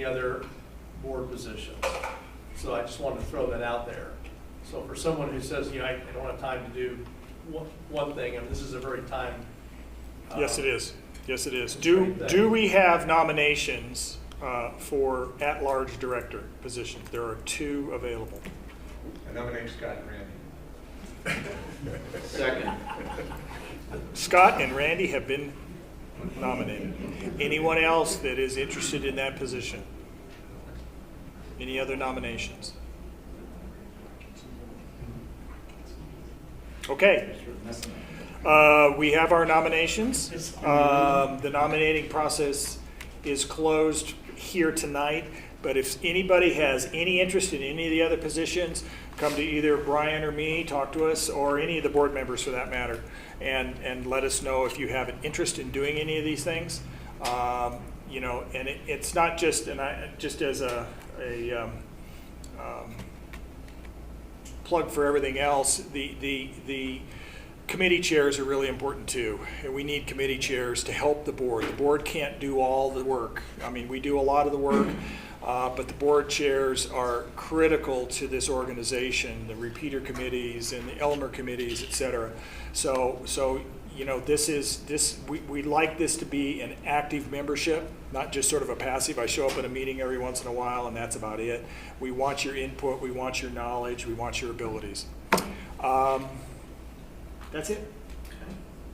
any other board positions. So I just wanted to throw that out there. So for someone who says, I don't have time to do one thing, and this is a very time. Yes, it is. Yes, it is. Do we have nominations for at-large director positions? There are 2 available. I nominate Scott and Randy. Second. Scott and Randy have been nominated. Anyone else that is interested in that position? Any other nominations? Okay. We have our nominations. The nominating process is closed here tonight, but if anybody has any interest in any of the other positions, come to either Brian or me, talk to us, or any of the board members for that matter, and let us know if you have an interest in doing any of these things. And it's not just, and I just as a plug for everything else, the committee chairs are really important too. And we need committee chairs to help the board. The board can't do all the work. I mean, we do a lot of the work, but the board chairs are critical to this organization, the repeater committees and the Elmer committees, et cetera. So we like this to be an active membership, not just sort of a passive. I show up at a meeting every once in a while and that's about it. We want your input, we want your knowledge, we want your abilities. That's it. Okay.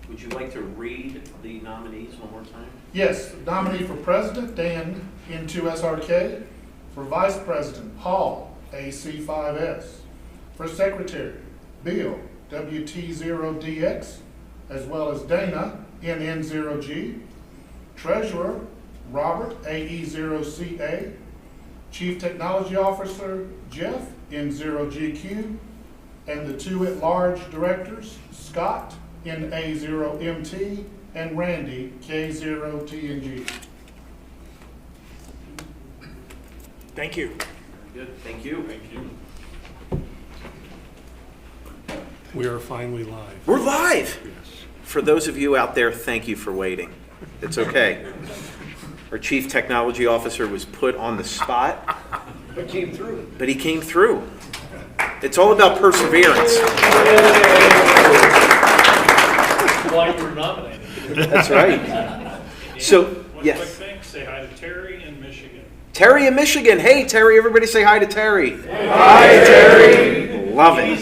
Would you like to read the nominees one more time? Yes, nominee for president, Dan, N2SRK. For vice president, Paul, AC5S. For secretary, Bill, WT0DX, as well as Dana, NN0G. Treasurer, Robert, AE0CA. Chief Technology Officer, Jeff, N0GQ. And the 2 at-large directors, Scott, NA0MT, and Randy, K0TNG. Thank you. Good. Thank you. Thank you. We are finally live. We're live. Yes. For those of you out there, thank you for waiting. It's okay. Our chief technology officer was put on the spot. But came through. But he came through. It's all about perseverance. Why you were nominated. That's right. So, One yes. quick thing, say hi to Terry in Michigan. Terry in Michigan. Hey, Terry, everybody say hi to Terry. Hi, Terry. Love it.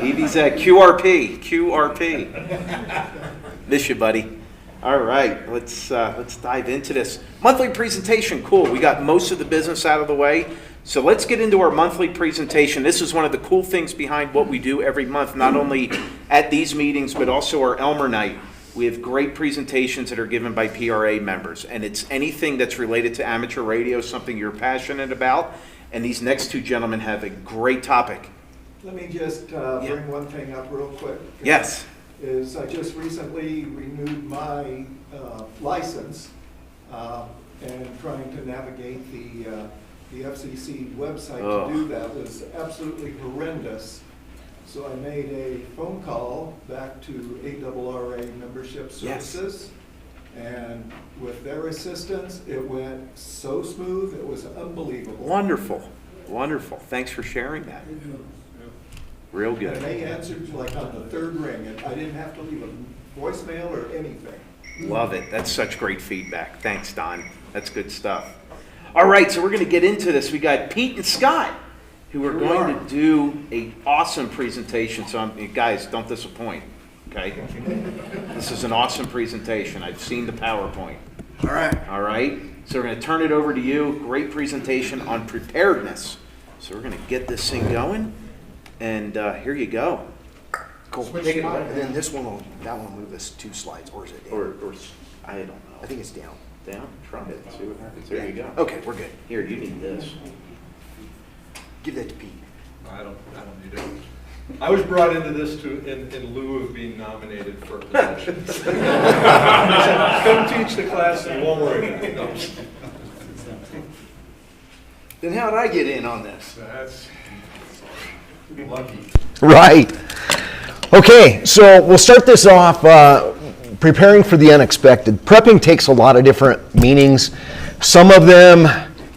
EVZ. QRP. Miss you, buddy. All right, let's dive into this. Monthly presentation, cool. We got most of the business out of the way. So let's get into our monthly presentation. This is one of the cool things behind what we do every month, not only at these meetings, but also our Elmer Night. We have great presentations that are given by PRA members, and it's anything that's related to amateur radio, something you're passionate about, and these next 2 gentlemen have a great topic. Let me just bring one thing up real quick. Yes. Is I just recently renewed my license and trying to navigate the FCC website to do that was absolutely horrendous. So I made a phone call back to ARRA Membership Services, and with their assistance, it went so smooth, it was unbelievable. Wonderful. Wonderful. Thanks for sharing that. Real good. And they answered like on the 3rd ring, and I didn't have to leave a voicemail or anything. Love it. That's such great feedback. Thanks, Don. That's good stuff. All right, so we're going to get into this. We got Pete and Scott, who are going to do an awesome presentation. So, guys, don't disappoint, okay? This is an awesome presentation. I've seen the PowerPoint. All right. All right, so we're going to turn it over to you. Great presentation on preparedness. So we're going to get this thing going, and here you go. Cool. Take it away. And then this one will, that one will move us 2 slides, or is it down? Or I don't know. I think it's down. Down? Try it. See what happens. There you go. Okay, we're good. Here, you need this. Give that to Pete. I don't need it. I was brought into this in lieu of being nominated for a position. Come teach the class and won't worry. No. Then how did I get in on this? That's lucky. Right. Okay, so we'll start this off preparing for the unexpected. Prepping takes a lot of different meanings. Some of them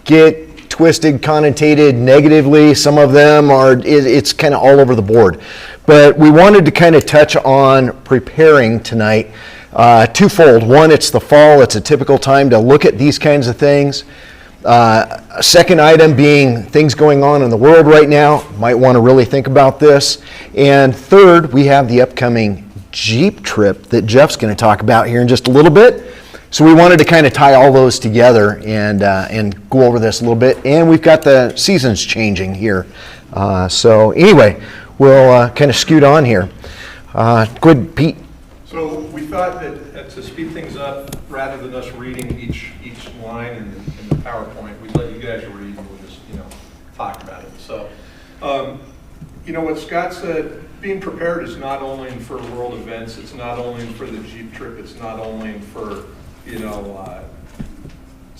get twisted, connotated negatively. Some of them are, it's kind of all over the board. But we wanted to kind of touch on preparing tonight twofold. One, it's the fall. It's a typical time to look at these kinds of things. A second item being things going on in the world right now. Might want to really think about this. And third, we have the upcoming Jeep trip that Jeff's going to talk about here in just a little bit. So we wanted to kind of tie all those together and go over this a little bit. And we've got the seasons changing here. So anyway, we'll kind of scoot on here. Go ahead, Pete. So we thought that to speed things up, rather than us reading each line in the PowerPoint, we'd let you guys read and we'll just, talk about it. So, what Scott said, being prepared is not only for world events, it's not only for the Jeep trip, it's not only for,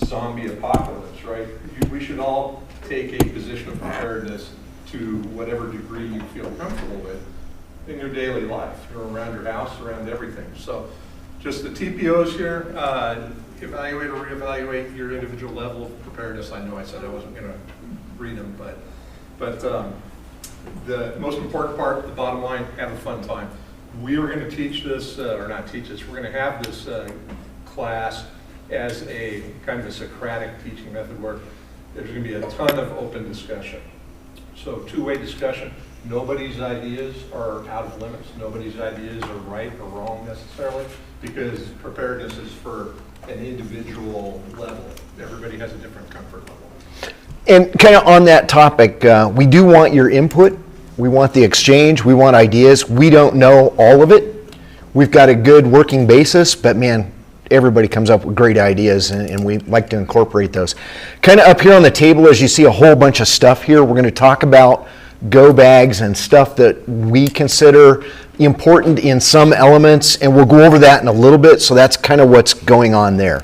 zombie apocalypse, right? We should all take a position of preparedness to whatever degree you feel comfortable with in your daily life, around your house, around everything. So just the TPOs here, evaluate or reevaluate your individual level of preparedness. I know I said I wasn't going to read them, but the most important part, the bottom line, have a fun time. We are going to teach this, or not teach this, we're going to have this class as a kind of a Socratic teaching method where there's going to be a ton of open discussion. So two-way discussion. Nobody's ideas are out of limits. Nobody's ideas are right or wrong necessarily, because preparedness is for an individual level. Everybody has a different comfort level. And kind of on that topic, we do want your input. We want the exchange. We want ideas. We don't know all of it. We've got a good working basis, but man, everybody comes up with great ideas, and we like to incorporate those. Kind of up here on the table, as you see a whole bunch of stuff here, we're going to talk about go bags and stuff that we consider important in some elements, and we'll go over that in a little bit. So that's kind of what's going on there.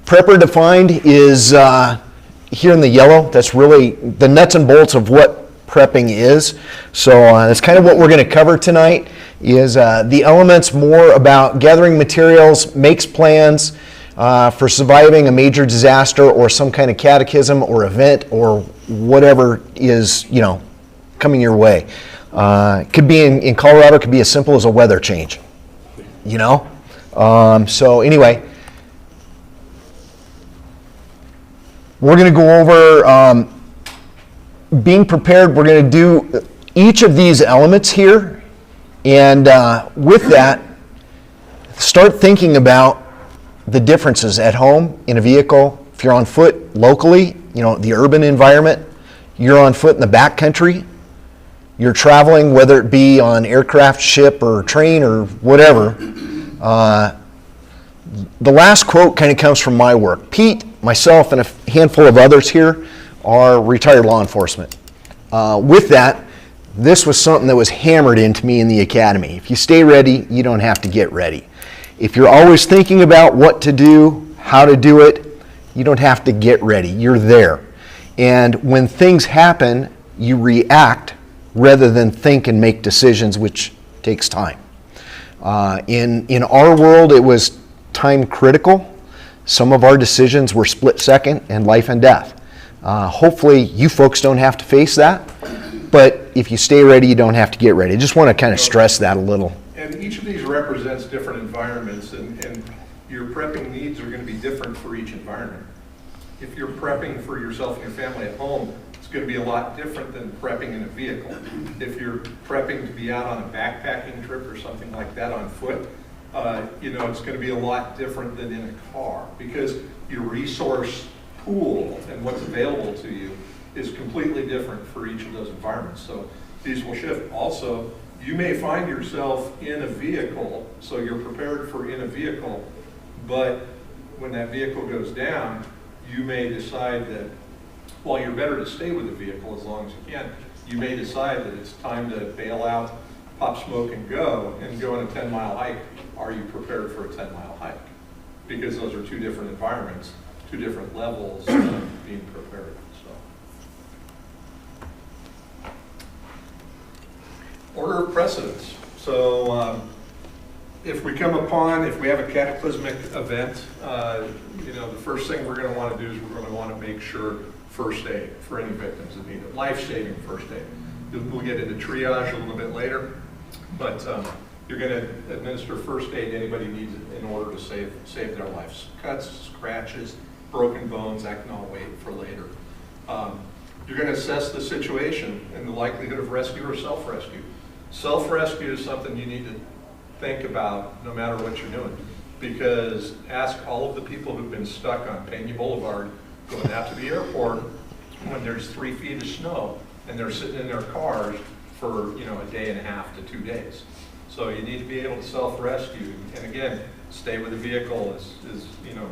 Prepper defined is here in the yellow. That's really the nuts and bolts of what prepping is. So that's kind of what we're going to cover tonight, is the elements more about gathering materials, makes plans for surviving a major disaster or some kind of cataclysm or event or whatever is, coming your way. It could be in Colorado, it could be as simple as a weather change, So anyway, we're going to go over being prepared. We're going to do each of these elements here, and with that, start thinking about the differences at home, in a vehicle, if you're on foot locally, the urban environment, you're on foot in the backcountry, you're traveling, whether it be on aircraft, ship, or train, or whatever. The last quote kind of comes from my work. Pete, myself, and a handful of others here are retired law enforcement. With that, this was something that was hammered into me in the academy. If you stay ready, you don't have to get ready. If you're always thinking about what to do, how to do it, you don't have to get ready. You're there. And when things happen, you react rather than think and make decisions, which takes time. In our world, it was time critical. Some of our decisions were split second and life and death. Hopefully, you folks don't have to face that. But if you stay ready, you don't have to get ready. I just want to kind of stress that a little. And each of these represents different environments, and your prepping needs are going to be different for each environment. If you're prepping for yourself and your family at home, it's going to be a lot different than prepping in a vehicle. If you're prepping to be out on a backpacking trip or something like that on foot, it's going to be a lot different than in a car, because your resource pool and what's available to you is completely different for each of those environments. So these will shift. Also, you may find yourself in a vehicle, so you're prepared for in a vehicle, but when that vehicle goes down, you may decide that while you're better to stay with the vehicle as long as you can, you may decide that it's time to bail out, pop smoke, and go on a 10-mile hike. Are you prepared for a 10-mile hike? Because those are two different environments, two different levels of being prepared. Order of precedence. So if we have a cataclysmic event, the first thing we're going to want to do is we're going to want to make sure first aid for any victims that need it, life-saving first aid. We'll get into triage a little bit later, but you're going to administer first aid anybody needs it in order to save their lives. Cuts, scratches, broken bones, that can all wait for later. You're going to assess the situation and the likelihood of rescue or self-rescue. Self-rescue is something you need to think about no matter what you're doing, because ask all of the people who've been stuck on Peña Boulevard going out to the airport when there's 3 feet of snow and they're sitting in their cars for a day and a half to 2 days. So you need to be able to self-rescue, and again, stay with the vehicle is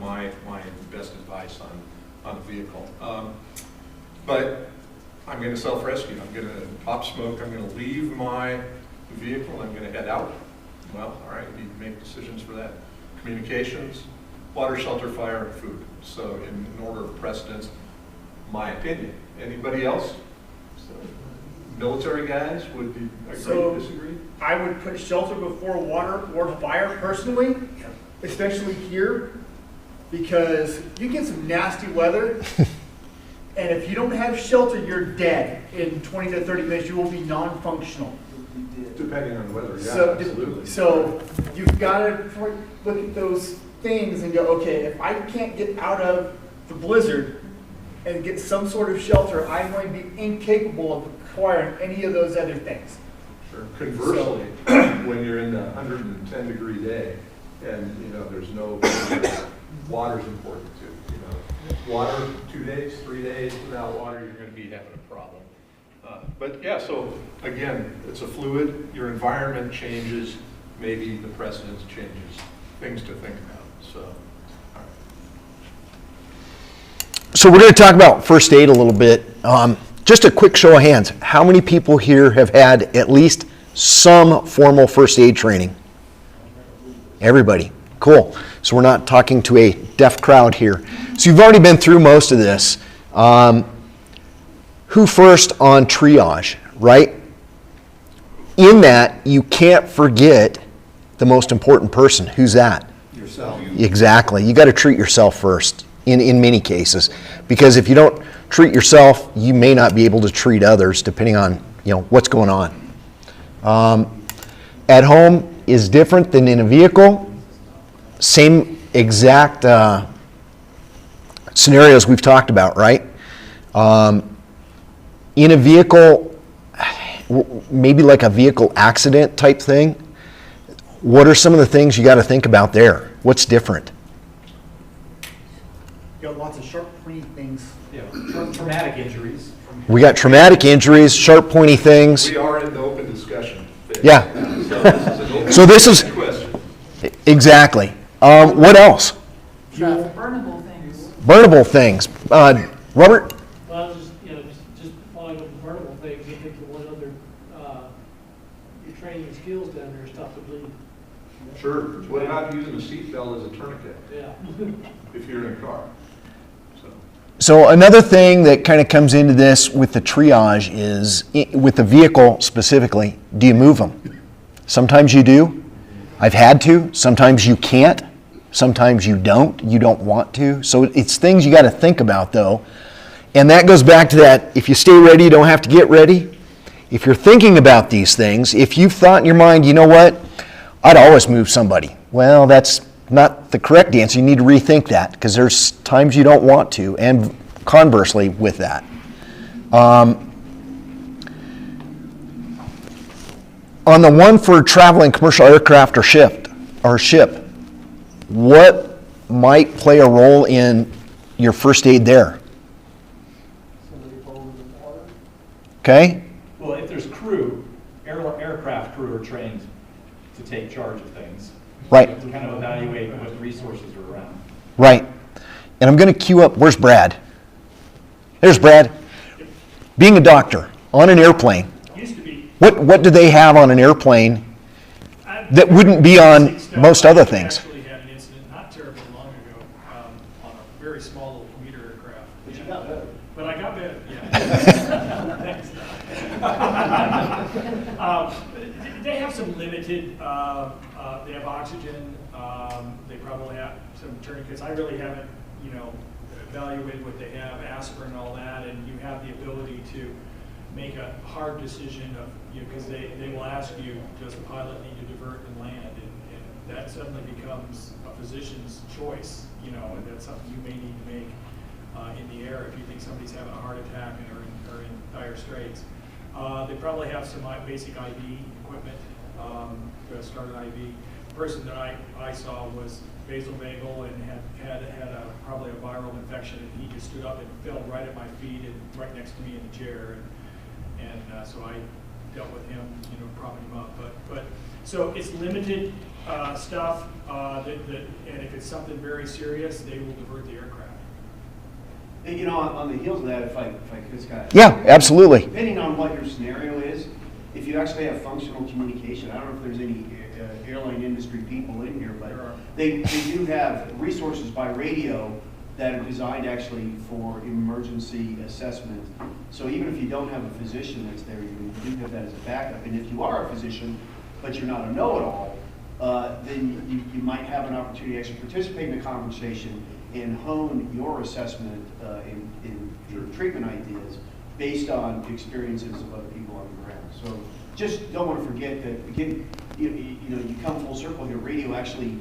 my best advice on a vehicle. But I'm going to self-rescue. I'm going to pop smoke. I'm going to leave my vehicle. I'm going to head out. Well, all right, you need to make decisions for that. Communications, water, shelter, fire, and food. So in order of precedence, my opinion. Anybody else? Military guys, would you agree, disagree? I would put shelter before water or fire personally, especially here, because you get some nasty weather, and if you don't have shelter, you're dead. In 20 to 30 minutes, you will be non-functional. Depending on the weather, yeah, So, absolutely. So you've got to look at those things and go, okay, if I can't get out of the blizzard and get some sort of shelter, I'm going to be incapable of acquiring any of those other things. Sure. Conversely, when you're in the 110 degree day and there's no water's important too. Water 2 days, 3 days without water, you're going to be having a problem. But yeah, so again, it's a fluid. Your environment changes. Maybe the precedence changes. Things to think about. So, all right. So we're going to talk about first aid a little bit. Just a quick show of hands. How many people here have had at least some formal first aid training? Everybody. Cool. So we're not talking to a deaf crowd here. So you've already been through most of this. Who first on triage, right? In that, you can't forget the most important person. Who's that? Yourself. Exactly. You got to treat yourself first in many cases, because if you don't treat yourself, you may not be able to treat others depending on what's going on. At home is different than in a vehicle. Same exact scenarios we've talked about, right? In a vehicle, maybe like a vehicle accident type thing, what are some of the things you got to think about there? What's different? You got lots of sharp, pointy things. Traumatic injuries. We got traumatic injuries, sharp, pointy things. We are in the open discussion phase. Yeah. So this is question. Exactly. What else? Burnable things. Burnable things. Robert? Well, just following up the burnable things, I think the one other, your training skills down there stop the bleeding. Sure. What about using a seatbelt as a tourniquet Yeah. if you're in a car? So another thing that kind of comes into this with the triage is, with the vehicle specifically, do you move them? Sometimes you do. I've had to. Sometimes you can't. Sometimes you don't. You don't want to. So it's things you got to think about, though. And that goes back to that, if you stay ready, you don't have to get ready. If you're thinking about these things, if you've thought in your mind, you know what, I'd always move somebody. Well, that's not the correct answer. You need to rethink that, because there's times you don't want to, and conversely with that. On the one for traveling commercial aircraft or ship, what might play a role in your first aid there? Somebody fall in the water. Okay? Well, if there's crew, aircraft crew are trained to take charge of things. Right. To kind of evaluate what resources are around. Right. And I'm going to queue up, where's Brad? There's Brad. Being a doctor on an airplane, Used to be. what do they have on an airplane that wouldn't be on most other things? I actually had an incident not terribly long ago on a very small little commuter aircraft. But you got better. But I got better, yeah. Thanks. They have some limited They have oxygen, they probably have some tourniquets. I really haven't, evaluated what they have, aspirin and all that, and you have the ability to make a hard decision of, because they will ask you, does the pilot need to divert and land? And that suddenly becomes a physician's choice, and that's something you may need to make in the air if you think somebody's having a heart attack and are in dire straits. They probably have some basic IV equipment to start an IV. The person that I saw was vasovagal and had probably a viral infection, and he just stood up and fell right at my feet and right next to me in the chair, and so I dealt with him, propping him up. But so it's limited stuff, and if it's something very serious, they will divert the aircraft. And, on the heels of that, if I could just kind of... Yeah, absolutely. Depending on what your scenario is, if you actually have functional communication, I don't know if there's any airline industry people in here, but they do have resources by radio that are designed actually for emergency assessment. So even if you don't have a physician that's there, you do have that as a backup. And if you are a physician, but you're not a know-it-all, then you might have an opportunity to actually participate in the conversation and hone your assessment in your treatment ideas based on experiences of other people on the ground. So just don't want to forget that, again, you come full circle here. Radio actually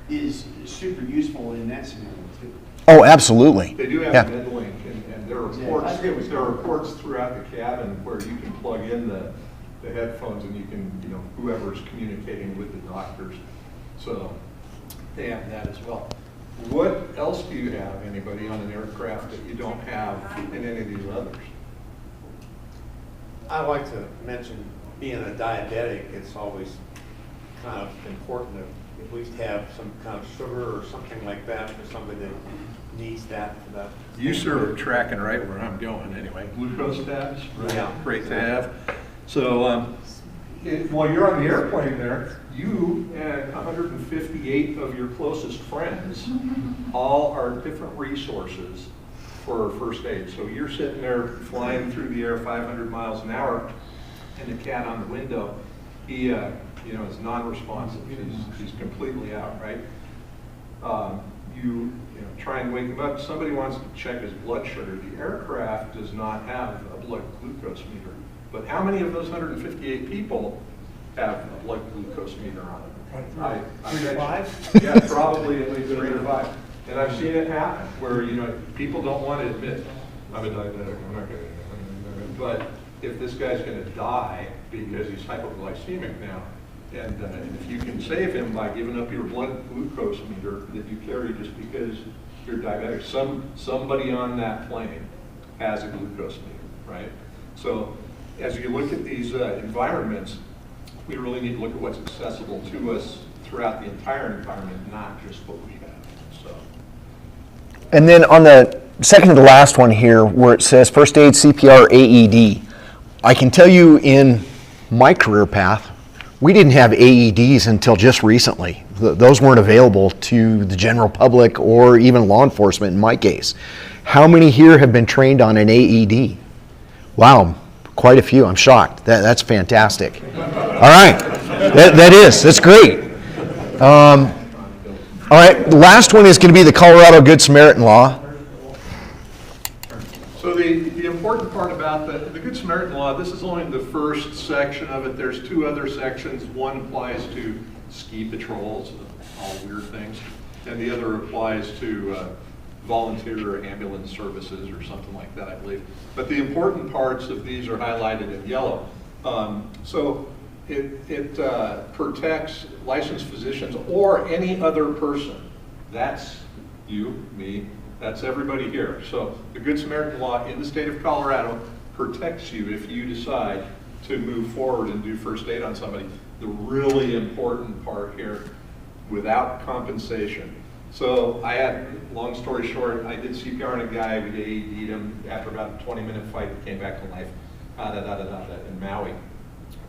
is super useful in that scenario too. Oh, absolutely. They do have Yeah. MedLink, and there are ports throughout the cabin where you can plug in the headphones and you can, whoever's communicating with the doctors. So they have that as well. What else do you have, anybody, on an aircraft that you don't have in any of these others? I like to mention, being a diabetic, it's always kind of important to at least have some kind of sugar or something like that for somebody that needs that for that. You sort of tracking right where I'm going anyway. Glucose tabs, right? Yeah. Great to have. So while you're on the airplane there, you and 158 of your closest friends all are different resources for first aid. So you're sitting there flying through the air 500 miles an hour, and the cat on the window, he is non-responsive. He's completely out, right? You try and wake him up. Somebody wants to check his blood sugar. The aircraft does not have a blood glucose meter. But how many of those 158 people have a blood glucose meter on them? 3 to 5? Yeah, probably at least 3 to 5. And I've seen it happen where, people don't want to admit, I'm a diabetic, I'm not going to. But if this guy's going to die because he's hypoglycemic now, and if you can save him by giving up your blood glucose meter that you carry just because you're diabetic, somebody on that plane has a glucose meter, right? So as you look at these environments, we really need to look at what's accessible to us throughout the entire environment, not just what we have. So. And then on the second to the last one here, where it says first aid, CPR, AED, I can tell you in my career path, we didn't have AEDs until just recently. Those weren't available to the general public or even law enforcement in my case. How many here have been trained on an AED? Wow, quite a few. I'm shocked. That's fantastic. All right, that's great. All right, the last one is going to be the Colorado Good Samaritan Law. So the important part about the Good Samaritan Law, this is only the first section of it. There's 2 other sections. One applies to ski patrols, all weird things, and the other applies to volunteer or ambulance services or something like that, I believe. But the important parts of these are highlighted in yellow. So it protects licensed physicians or any other person. That's you, me, that's everybody here. So the Good Samaritan Law in the state of Colorado protects you if you decide to move forward and do first aid on somebody. The really important part here, without compensation. So I had, long story short, I did CPR on a guy, we AED'd him. After about a 20-minute fight, he came back to life in Maui.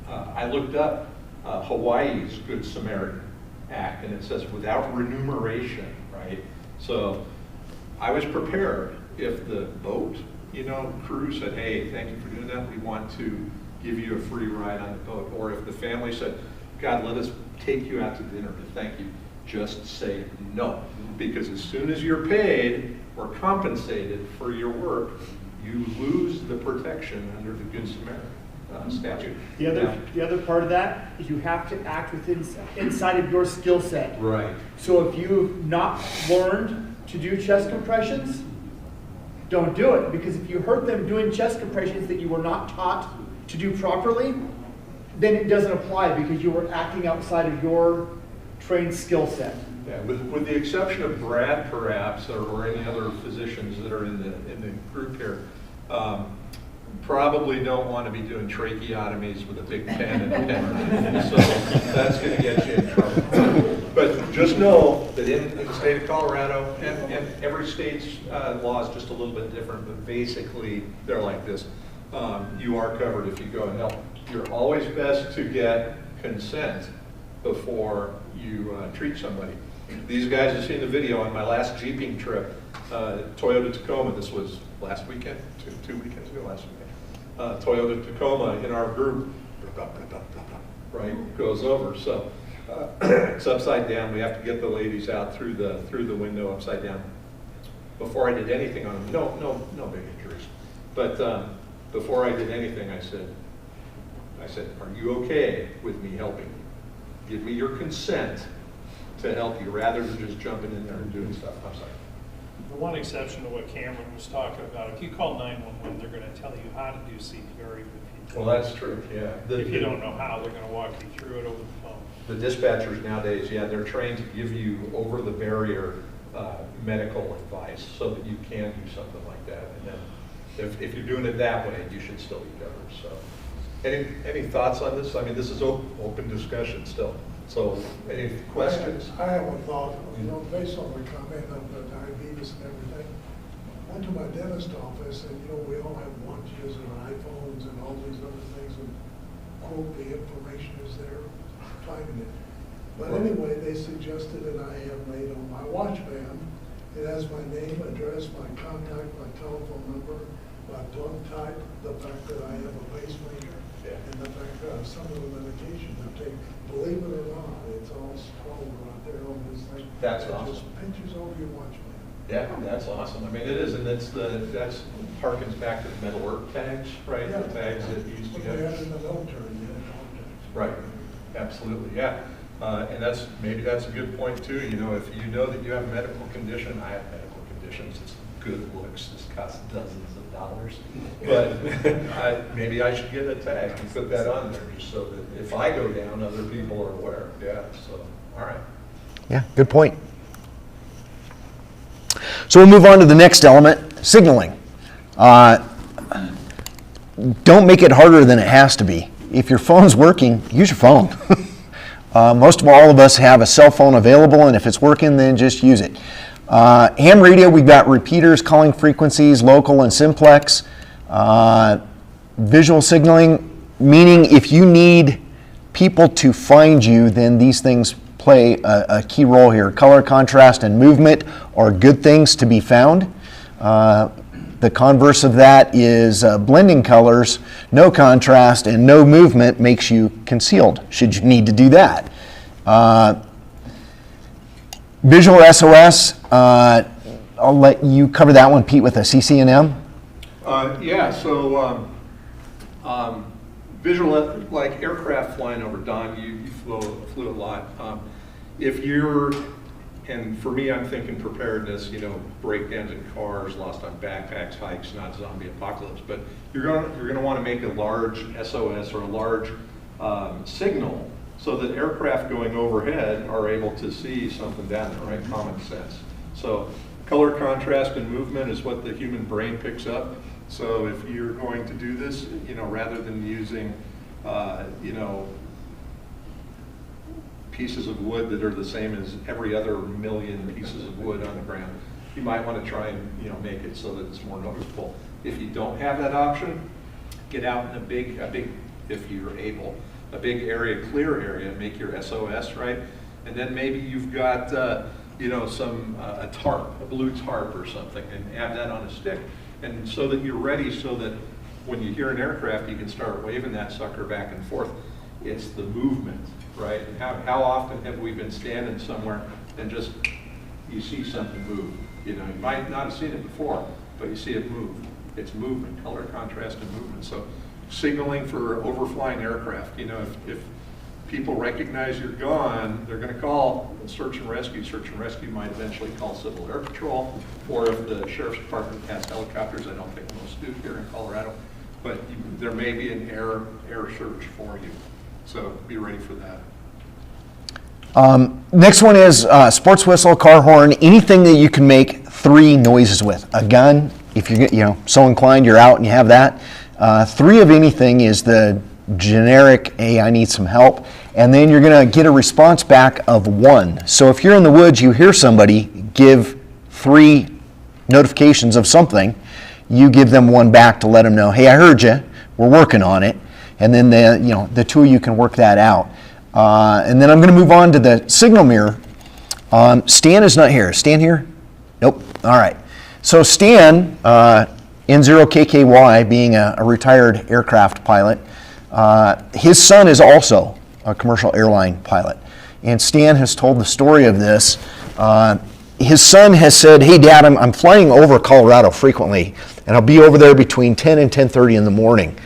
I looked up Hawaii's Good Samaritan Act, and it says without remuneration, right? So I was prepared if the boat, crew said, hey, thank you for doing that. We want to give you a free ride on the boat. Or if the family said, God, let us take you out to dinner to thank you, just say no. Because as soon as you're paid or compensated for your work, you lose the protection under the Good Samaritan statute. The other part of that is you have to act within inside of your skill set. Right. So if you've not learned to do chest compressions, don't do it. Because if you hurt them doing chest compressions that you were not taught to do properly, then it doesn't apply because you were acting outside of your trained skill set. Yeah, with the exception of Brad, perhaps, or any other physicians that are in the group here, probably don't want to be doing tracheotomies with a big pen and a pen. So that's going to get you in trouble. But just know that in the state of Colorado, and every state's law is just a little bit different, but basically they're like this. You are covered if you go and help. You're always best to get consent before you treat somebody. These guys have seen the video on my last jeeping trip, Toyota Tacoma. This was last weekend, two weekends ago, last weekend. Toyota Tacoma in our group, right, goes over. So it's upside down. We have to get the ladies out through the window upside down. Before I did anything on them, no big injuries. But before I did anything, I said, are you okay with me helping you? Give me your consent to help you rather than just jumping in there and doing stuff. I'm sorry. The one exception to what Cameron was talking about, if you call 911, they're going to tell you how to do CPR. Well, that's true, yeah. If you don't know how, they're going to walk you through it over the phone. The dispatchers nowadays, yeah, they're trained to give you over-the-barrier medical advice so that you can do something like that. And then if you're doing it that way, you should still be covered. So, any thoughts on this? I mean, this is open discussion still. So, any questions? I have a thought, based on the comment of the diabetes and everything. I went to my dentist office and, we all have watches and iPhones and all these other things and quote, the information is there, finding it. But anyway, they suggested that I have made on my watch band, it has my name, address, my contact, my telephone number, my blood type, the fact that I have a pacemaker, and the fact that some of the medications I take, believe it or not, it's all scrolled right there on this thing. That's it awesome. Just pictures over your watch band. Yeah, that's awesome. I mean, it is, and that's harkens back to the metal work tags, right? Yeah. The tags that used to What get. they had in the military, you had contacts. Right, absolutely, yeah. And maybe that's a good point too. If you know that you have a medical condition, I have medical conditions, it's good looks, this costs dozens of dollars. But maybe I should get a tag and put that on there just so that if I go down, other people are aware. Yeah, so, all right. Yeah, good point. So we'll move on to the next element, signaling. Don't make it harder than it has to be. If your phone's working, use your phone. Most of all of us have a cell phone available, and if it's working, then just use it. Ham radio, we've got repeaters, calling frequencies, local and simplex. Visual signaling, meaning if you need people to find you, then these things play a key role here. Color, contrast, and movement are good things to be found. The converse of that is blending colors, no contrast, and no movement makes you concealed, should you need to do that. Visual SOS, I'll let you cover that one, Pete, with a CCNM. So visual, like aircraft flying over, Don, you flew a lot. If you're, and for me, I'm thinking preparedness, breakdowns in cars, lost on backpacks, hikes, not zombie apocalypse, but you're going to want to make a large SOS or a large signal so that aircraft going overhead are able to see something down there, right? Common sense. So color, contrast, and movement is what the human brain picks up. So if you're going to do this, rather than using, pieces of wood that are the same as every other million pieces of wood on the ground, you might want to try and, make it so that it's more noticeable. If you don't have that option, get out in a big, if you're able, a big area, clear area, make your SOS, right? And then maybe you've got, a tarp, a blue tarp or something, and have that on a stick. And so that you're ready so that when you hear an aircraft, you can start waving that sucker back and forth. It's the movement right? And how often have we been standing somewhere and just, you see something move? You know, you might not have seen it before, but you see it move. It's movement, color contrast and movement. So signaling for overflying aircraft, you know, if people recognize you're gone, they're going to call search and rescue. Search and rescue might eventually call Civil Air Patrol, or if the Sheriff's Department has helicopters, I don't think most do here in Colorado, but there may be an air search for you. So be ready for that. Next one is sports whistle, car horn, anything that you can make 3 noises with. A gun, if you're so inclined, you're out and you have that. 3 of anything is the generic, hey, I need some help. And then you're going to get a response back of 1. So if you're in the woods, you hear somebody, give 3 notifications of something. You give them 1 back to let them know, hey, I heard you. We're working on it. And then the 2 of you can work that out. And then I'm going to move on to the signal mirror. Stan is not here. Is Stan here? Nope. All right. So Stan, N0KKY, being a retired aircraft pilot, his son is also a commercial airline pilot. And Stan has told the story of this. His son has said, hey, Dad, I'm flying over Colorado frequently, and I'll be over there between 10 and 10:30 in the morning.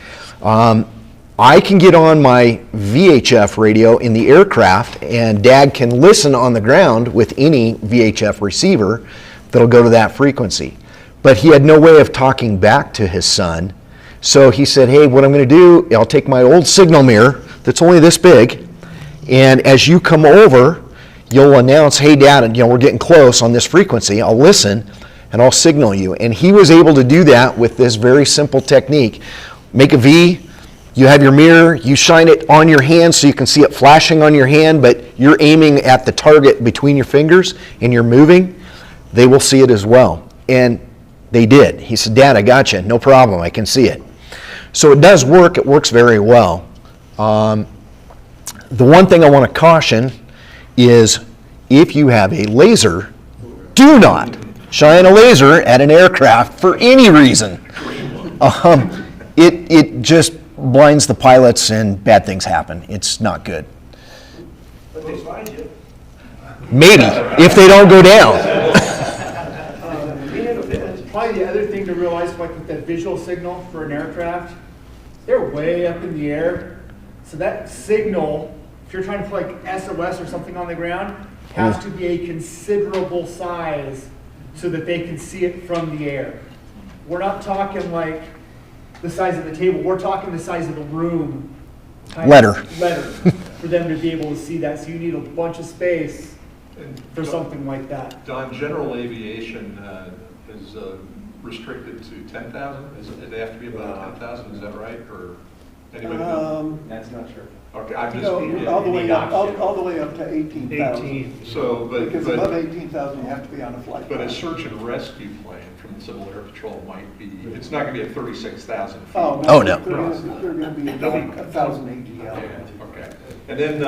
I can get on my VHF radio in the aircraft, and Dad can listen on the ground with any VHF receiver that'll go to that frequency. But he had no way of talking back to his son. So he said, hey, what I'm going to do, I'll take my old signal mirror that's only this big, and as you come over, you'll announce, hey, Dad, we're getting close on this frequency. I'll listen, and I'll signal you. And he was able to do that with this very simple technique. Make a V. You have your mirror, you shine it on your hand so you can see it flashing on your hand, but you're aiming at the target between your fingers and you're moving, they will see it as well. And they did. He said, Dad, I got you. No problem. I can see it. So it does work. It works very well. The one thing I want to caution is if you have a laser, do not shine a laser at an aircraft for any reason. It just blinds the pilots and bad things happen. It's not good. But they find you. Maybe, if they don't go down. Probably the other thing to realize, like with that visual signal for an aircraft, they're way up in the air. So that signal, if you're trying to put like SOS or something on the ground, has to be a considerable size so that they can see it from the air. We're not talking like the size of the table, we're talking the size of the room. Letter for them to be able to see that. So you need a bunch of space for something like that. Don, general aviation is restricted to 10,000? They have to be about 10,000, is that right? Or anybody know? That's not sure. Okay, I'm just. No, all the way up to 18,000. So, because above 18,000, you have to be on a flight. But a search and rescue plane from the Civil Air Patrol might be, it's not going to be at 36,000 feet. Oh, no. They're going to be 1,000 AGL. Okay. And then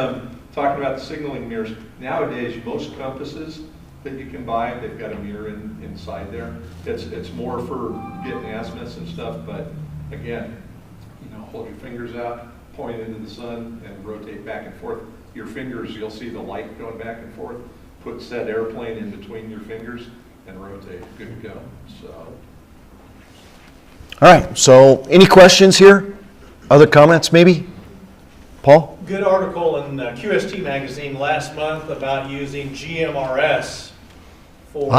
talking about the signaling mirrors, nowadays most compasses that you can buy, they've got a mirror inside there. It's more for getting azimuths and stuff, but again, hold your fingers out, point into the sun, and rotate back and forth. Your fingers, you'll see the light going back and forth. Put said airplane in between your fingers and rotate. Good to go. So. All right, so any questions here? Other comments maybe? Paul? Good article in QST magazine last month about using GMRS for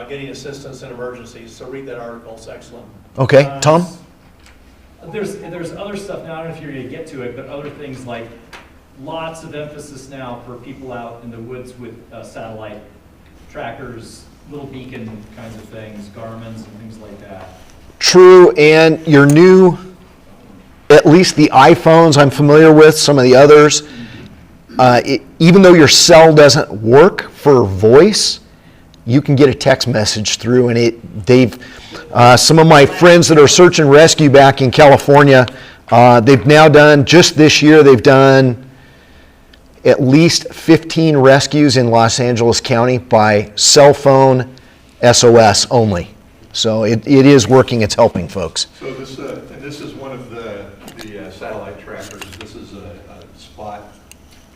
getting assistance in emergencies. So read that article, it's excellent. Okay, Tom? There's other stuff now, I don't know if you're going to get to it, but other things like lots of emphasis now for people out in the woods with satellite trackers, little beacon kinds of things, Garmin's and things like that. True, and your new, at least the iPhones I'm familiar with, some of the others, even though your cell doesn't work for voice, you can get a text message through, and some of my friends that are search and rescue back in California, they've now done, just this year, they've done at least 15 rescues in Los Angeles County by cell phone SOS only. So it is working, it's helping folks. So this is one of the satellite trackers. This is a spot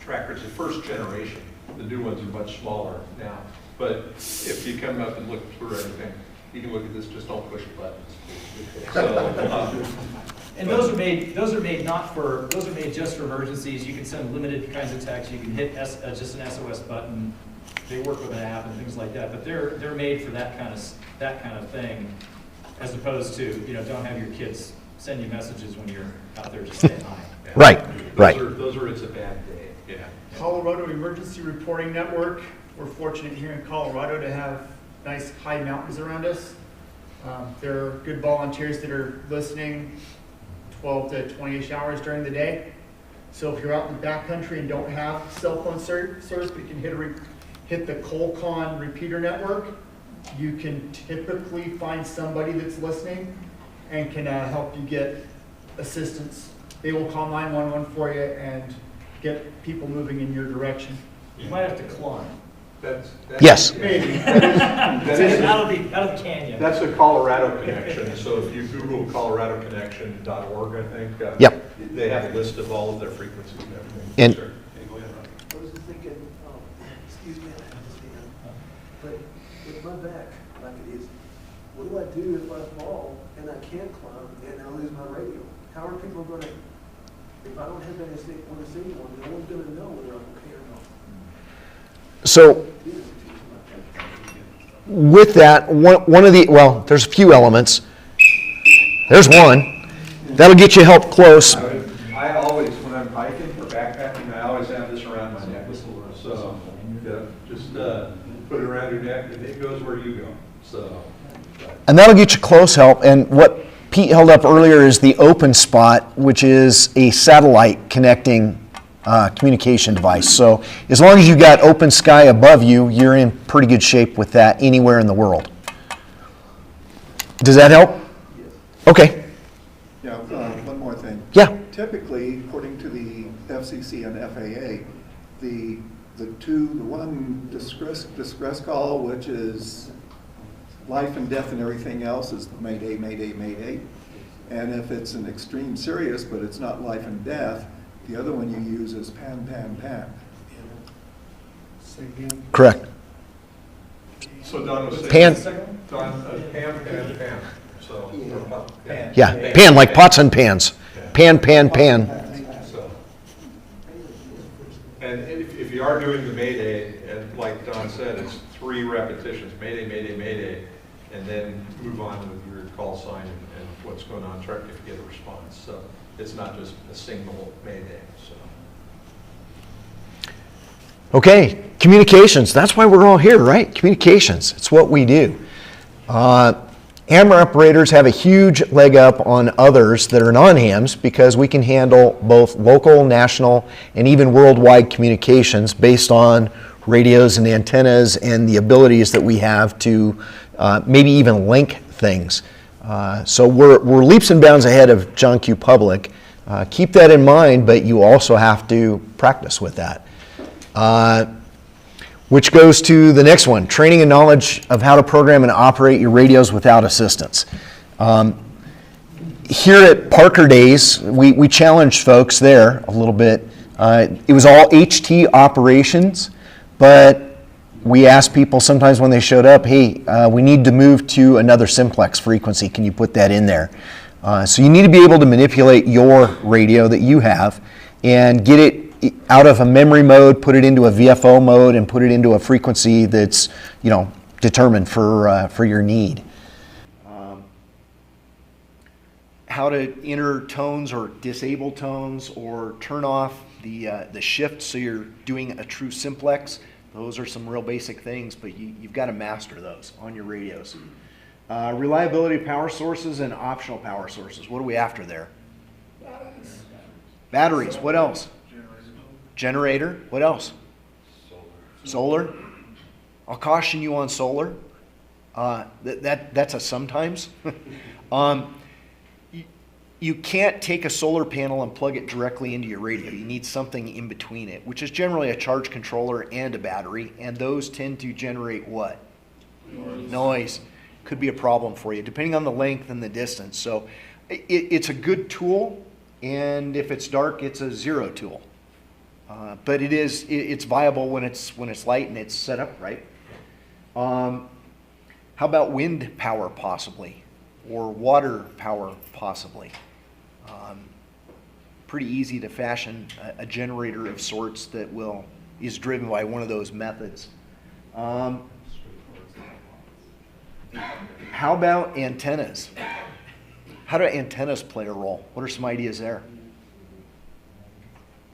trackers, the first generation. The new ones are much smaller now. But if you come up and look through everything, you can look at this, just don't push buttons. So, and those are made just for emergencies. You can send limited kinds of text. You can hit just an SOS button. They work with an app and things like that. But they're made for that kind of thing, as opposed to, don't have your kids send you messages when you're out there just saying hi. Right. Those are it's a bad day. Yeah. Colorado Emergency Reporting Network. We're fortunate here in Colorado to have nice high mountains around us. There are good volunteers that are listening 12 to 20-ish hours during the day. So if you're out in the backcountry and don't have cell phone service, but you can hit the Colcon repeater network, you can typically find somebody that's listening and can help you get assistance. They will call 911 for you and get people moving in your direction. You might have to climb. Yes. Maybe. Out of the canyon. That's a Colorado connection. So if you Google coloradoconnection.org, I think, Yep. they have a list of all of their frequencies and everything. And- Sure. I was just thinking, excuse me, I understand, but with my back like it is, what do I do if I fall and I can't climb and I lose my radio? How are people going to, if I don't have that when I see one, no one's going to know whether I'm okay or not. So with that, one of the, well, there's a few elements. There's one. That'll get you help close. I always, when I'm hiking or backpacking, I always have this around my neck. So just put it around your neck and it goes where you go. So. And that'll get you close help. And what Pete held up earlier is the open spot, which is a satellite connecting communication device. So as long as you've got open sky above you, you're in pretty good shape with that anywhere in the world. Does that help? Yes. Okay. Yeah, one more thing. Yeah. Typically, according to the FCC and FAA, the one distress call, which is life and death and everything else, is Mayday, Mayday, Mayday. And if it's an extreme serious, but it's not life and death, the other one you use is Pan, Pan, Pan. Correct. So Don was saying. Pan. Don, Pan, Pan, Pan. So, Pan. Yeah, pan, like pots and pans. Pan, pan, pan. So, and if you are doing the Mayday, and like Don said, it's 3 repetitions, Mayday, Mayday, Mayday, and then move on with your call sign and what's going on, try to get a response. So it's not just a single Mayday. So. Okay, communications. That's why we're all here, right? Communications. It's what we do. Hammer operators have a huge leg up on others that are non-hams because we can handle both local, national, and even worldwide communications based on radios and antennas and the abilities that we have to maybe even link things. So we're leaps and bounds ahead of John Q. Public. Keep that in mind, but you also have to practice with that. Which goes to the next one, training and knowledge of how to program and operate your radios without assistance. Here at Parker Days, we challenged folks there a little bit. It was all HT operations, but we asked people sometimes when they showed up, hey, we need to move to another simplex frequency. Can you put that in there? So you need to be able to manipulate your radio that you have and get it out of a memory mode, put it into a VFO mode, and put it into a frequency that's, determined for your need. How to enter tones or disable tones or turn off the shift so you're doing a true simplex. Those are some real basic things, but you've got to master those on your radios. Reliability of power sources and optional power sources. What are we after there? Batteries. What else? Generator. What else? Solar. I'll caution you on solar. That's a sometimes. You can't take a solar panel and plug it directly into your radio. You need something in between it, which is generally a charge controller and a battery, and those tend to generate what? Noise. Could be a problem for you, depending on the length and the distance. So it's a good tool, and if it's dark, it's a zero tool. But it's viable when it's light and it's set up right. How about wind power possibly, or water power possibly? Pretty easy to fashion a generator of sorts that is driven by one of those methods. How about antennas? How do antennas play a role? What are some ideas there?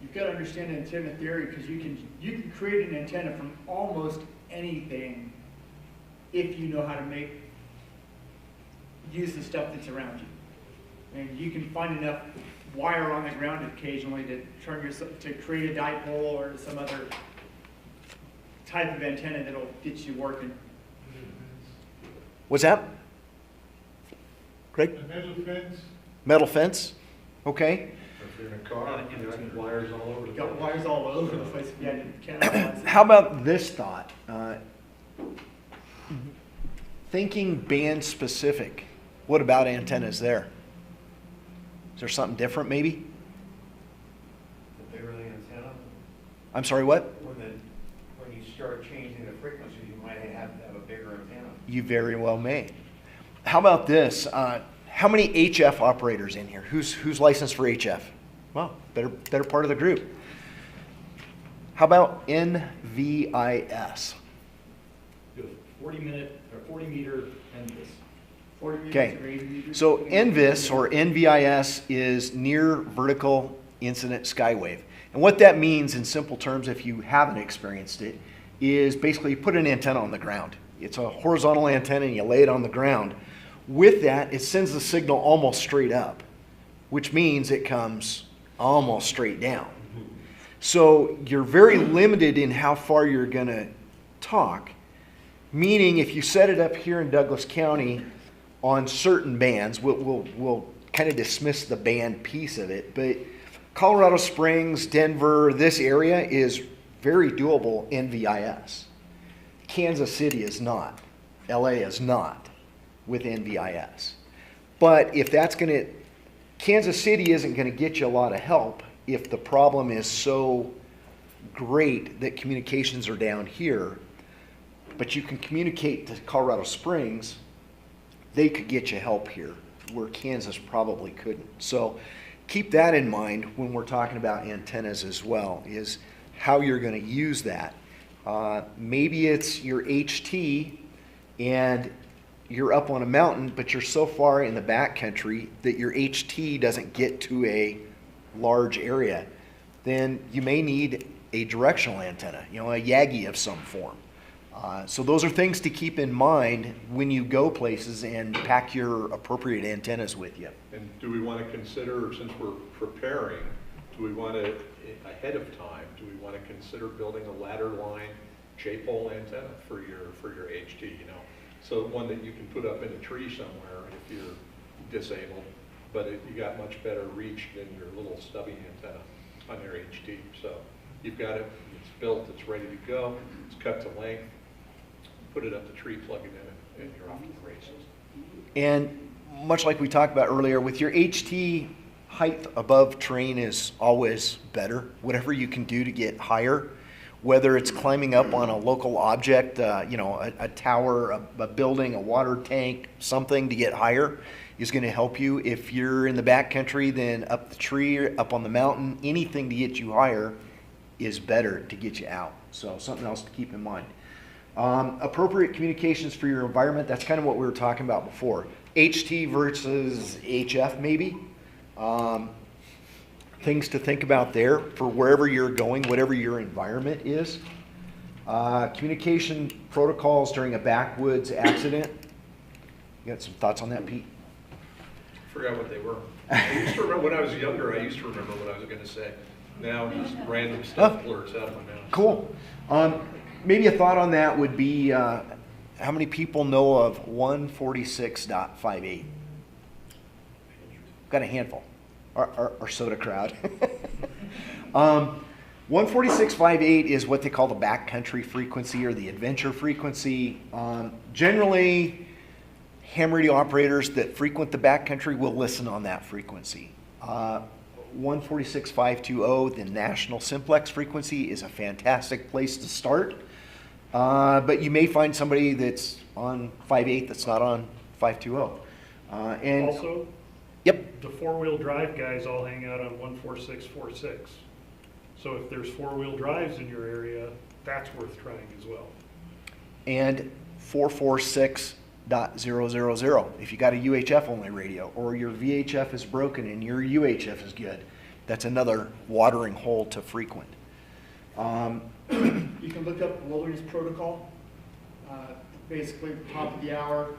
You've got to understand antenna theory, because you can create an antenna from almost anything if you know how to use the stuff that's around you. And you can find enough wire on the ground occasionally to create a dipole or some other type of antenna that'll get you working. What's that? Greg? A metal fence. Metal fence? Okay. If you're in a car, you got wires all over the place. Got wires all over the place. Yeah, you can't. How about this thought? Thinking band specific. What about antennas there? Is there something different maybe? The bigger the antenna, I'm sorry, what? when you start changing the frequency, you might have to have a bigger antenna. You very well may. How about this? How many HF operators in here? Who's licensed for HF? Well, better part of the group. How about NVIS? 40 meter NVIS. 40 meters, Okay, 80 meters. so NVIS or NVIS is Near Vertical Incident Skywave. And what that means in simple terms, if you haven't experienced it, is basically you put an antenna on the ground. It's a horizontal antenna and you lay it on the ground. With that, it sends the signal almost straight up, which means it comes almost straight down. So you're very limited in how far you're going to talk, meaning if you set it up here in Douglas County on certain bands, we'll kind of dismiss the band piece of it, but Colorado Springs, Denver, this area is very doable NVIS. Kansas City is not. LA is not with NVIS. But if that's going to, Kansas City isn't going to get you a lot of help if the problem is so great that communications are down here, but you can communicate to Colorado Springs, they could get you help here, where Kansas probably couldn't. So keep that in mind when we're talking about antennas as well, is how you're going to use that. Maybe it's your HT and you're up on a mountain, but you're so far in the backcountry that your HT doesn't get to a large area. Then you may need a directional antenna, a Yagi of some form. So those are things to keep in mind when you go places and pack your appropriate antennas with you. And do we want to consider, since we're preparing, do we want to, ahead of time, do we want to consider building a ladder line J-pole antenna for your HT, So one that you can put up in a tree somewhere if you're disabled, but you got much better reach than your little stubby antenna on your HT. So you've got it, it's built, it's ready to go, it's cut to length, put it up the tree, plug it in, and you're off to the races. And much like we talked about earlier, with your HT, height above terrain is always better. Whatever you can do to get higher, whether it's climbing up on a local object, a tower, a building, a water tank, something to get higher is going to help you. If you're in the backcountry, then up the tree, up on the mountain, anything to get you higher is better to get you out. So something else to keep in mind. Appropriate communications for your environment, that's kind of what we were talking about before. HT versus HF maybe. Things to think about there for wherever you're going, whatever your environment is. Communication protocols during a backwoods accident. You got some thoughts on that, Pete? Forgot what they were. I used to remember when I was younger, I used to remember what I was going to say. Now just random stuff blurts out of my mouth. Cool. Maybe a thought on that would be, how many people know of 146.58? Got a handful. Our soda crowd. 146.58 is what they call the backcountry frequency or the adventure frequency. Generally, ham radio operators that frequent the backcountry will listen on that frequency. 146.520, the national simplex frequency, is a fantastic place to start. But you may find somebody that's on 5.8 that's not on 520. And Also, yep, the four-wheel drive guys all hang out on 146.46. So if there's four-wheel drives in your area, that's worth trying as well. and 446.000. If you got a UHF only radio, or your VHF is broken and your UHF is good, that's another watering hole to frequent. You can look up Wilderness Protocol. Basically, top of the hour,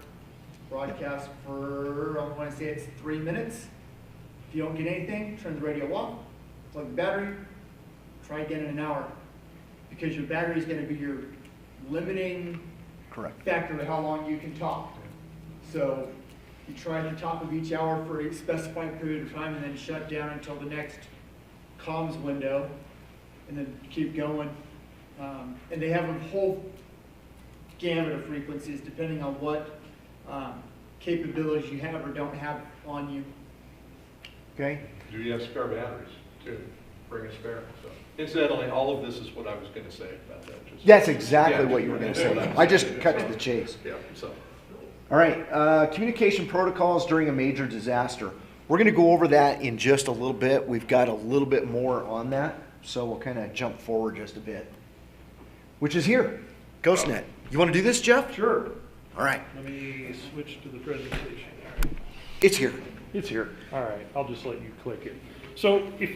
broadcast for, I want to say it's 3 minutes. If you don't get anything, turn the radio off, plug the battery, try again in an hour. Because your battery is going to be your limiting factor to how long you can talk. So you try at the top of each hour for a specified period of time and then shut down until the next comms window, and then keep going. And they have a whole gamut of frequencies depending on what capabilities you have or don't have on you. Okay. Do you have spare batteries too? Bring a spare. So, incidentally, all of this is what I was going to say about that. That's exactly what you were going to say. I just cut to the chase. Yeah. So. All right. Communication protocols during a major disaster. We're going to go over that in just a little bit. We've got a little bit more on that, so we'll kind of jump forward just a bit. Which is here, GhostNet. You want to do this, Jeff? Sure. All right. Let me switch to the presentation. It's here. It's here. All right, I'll just let you click it. So if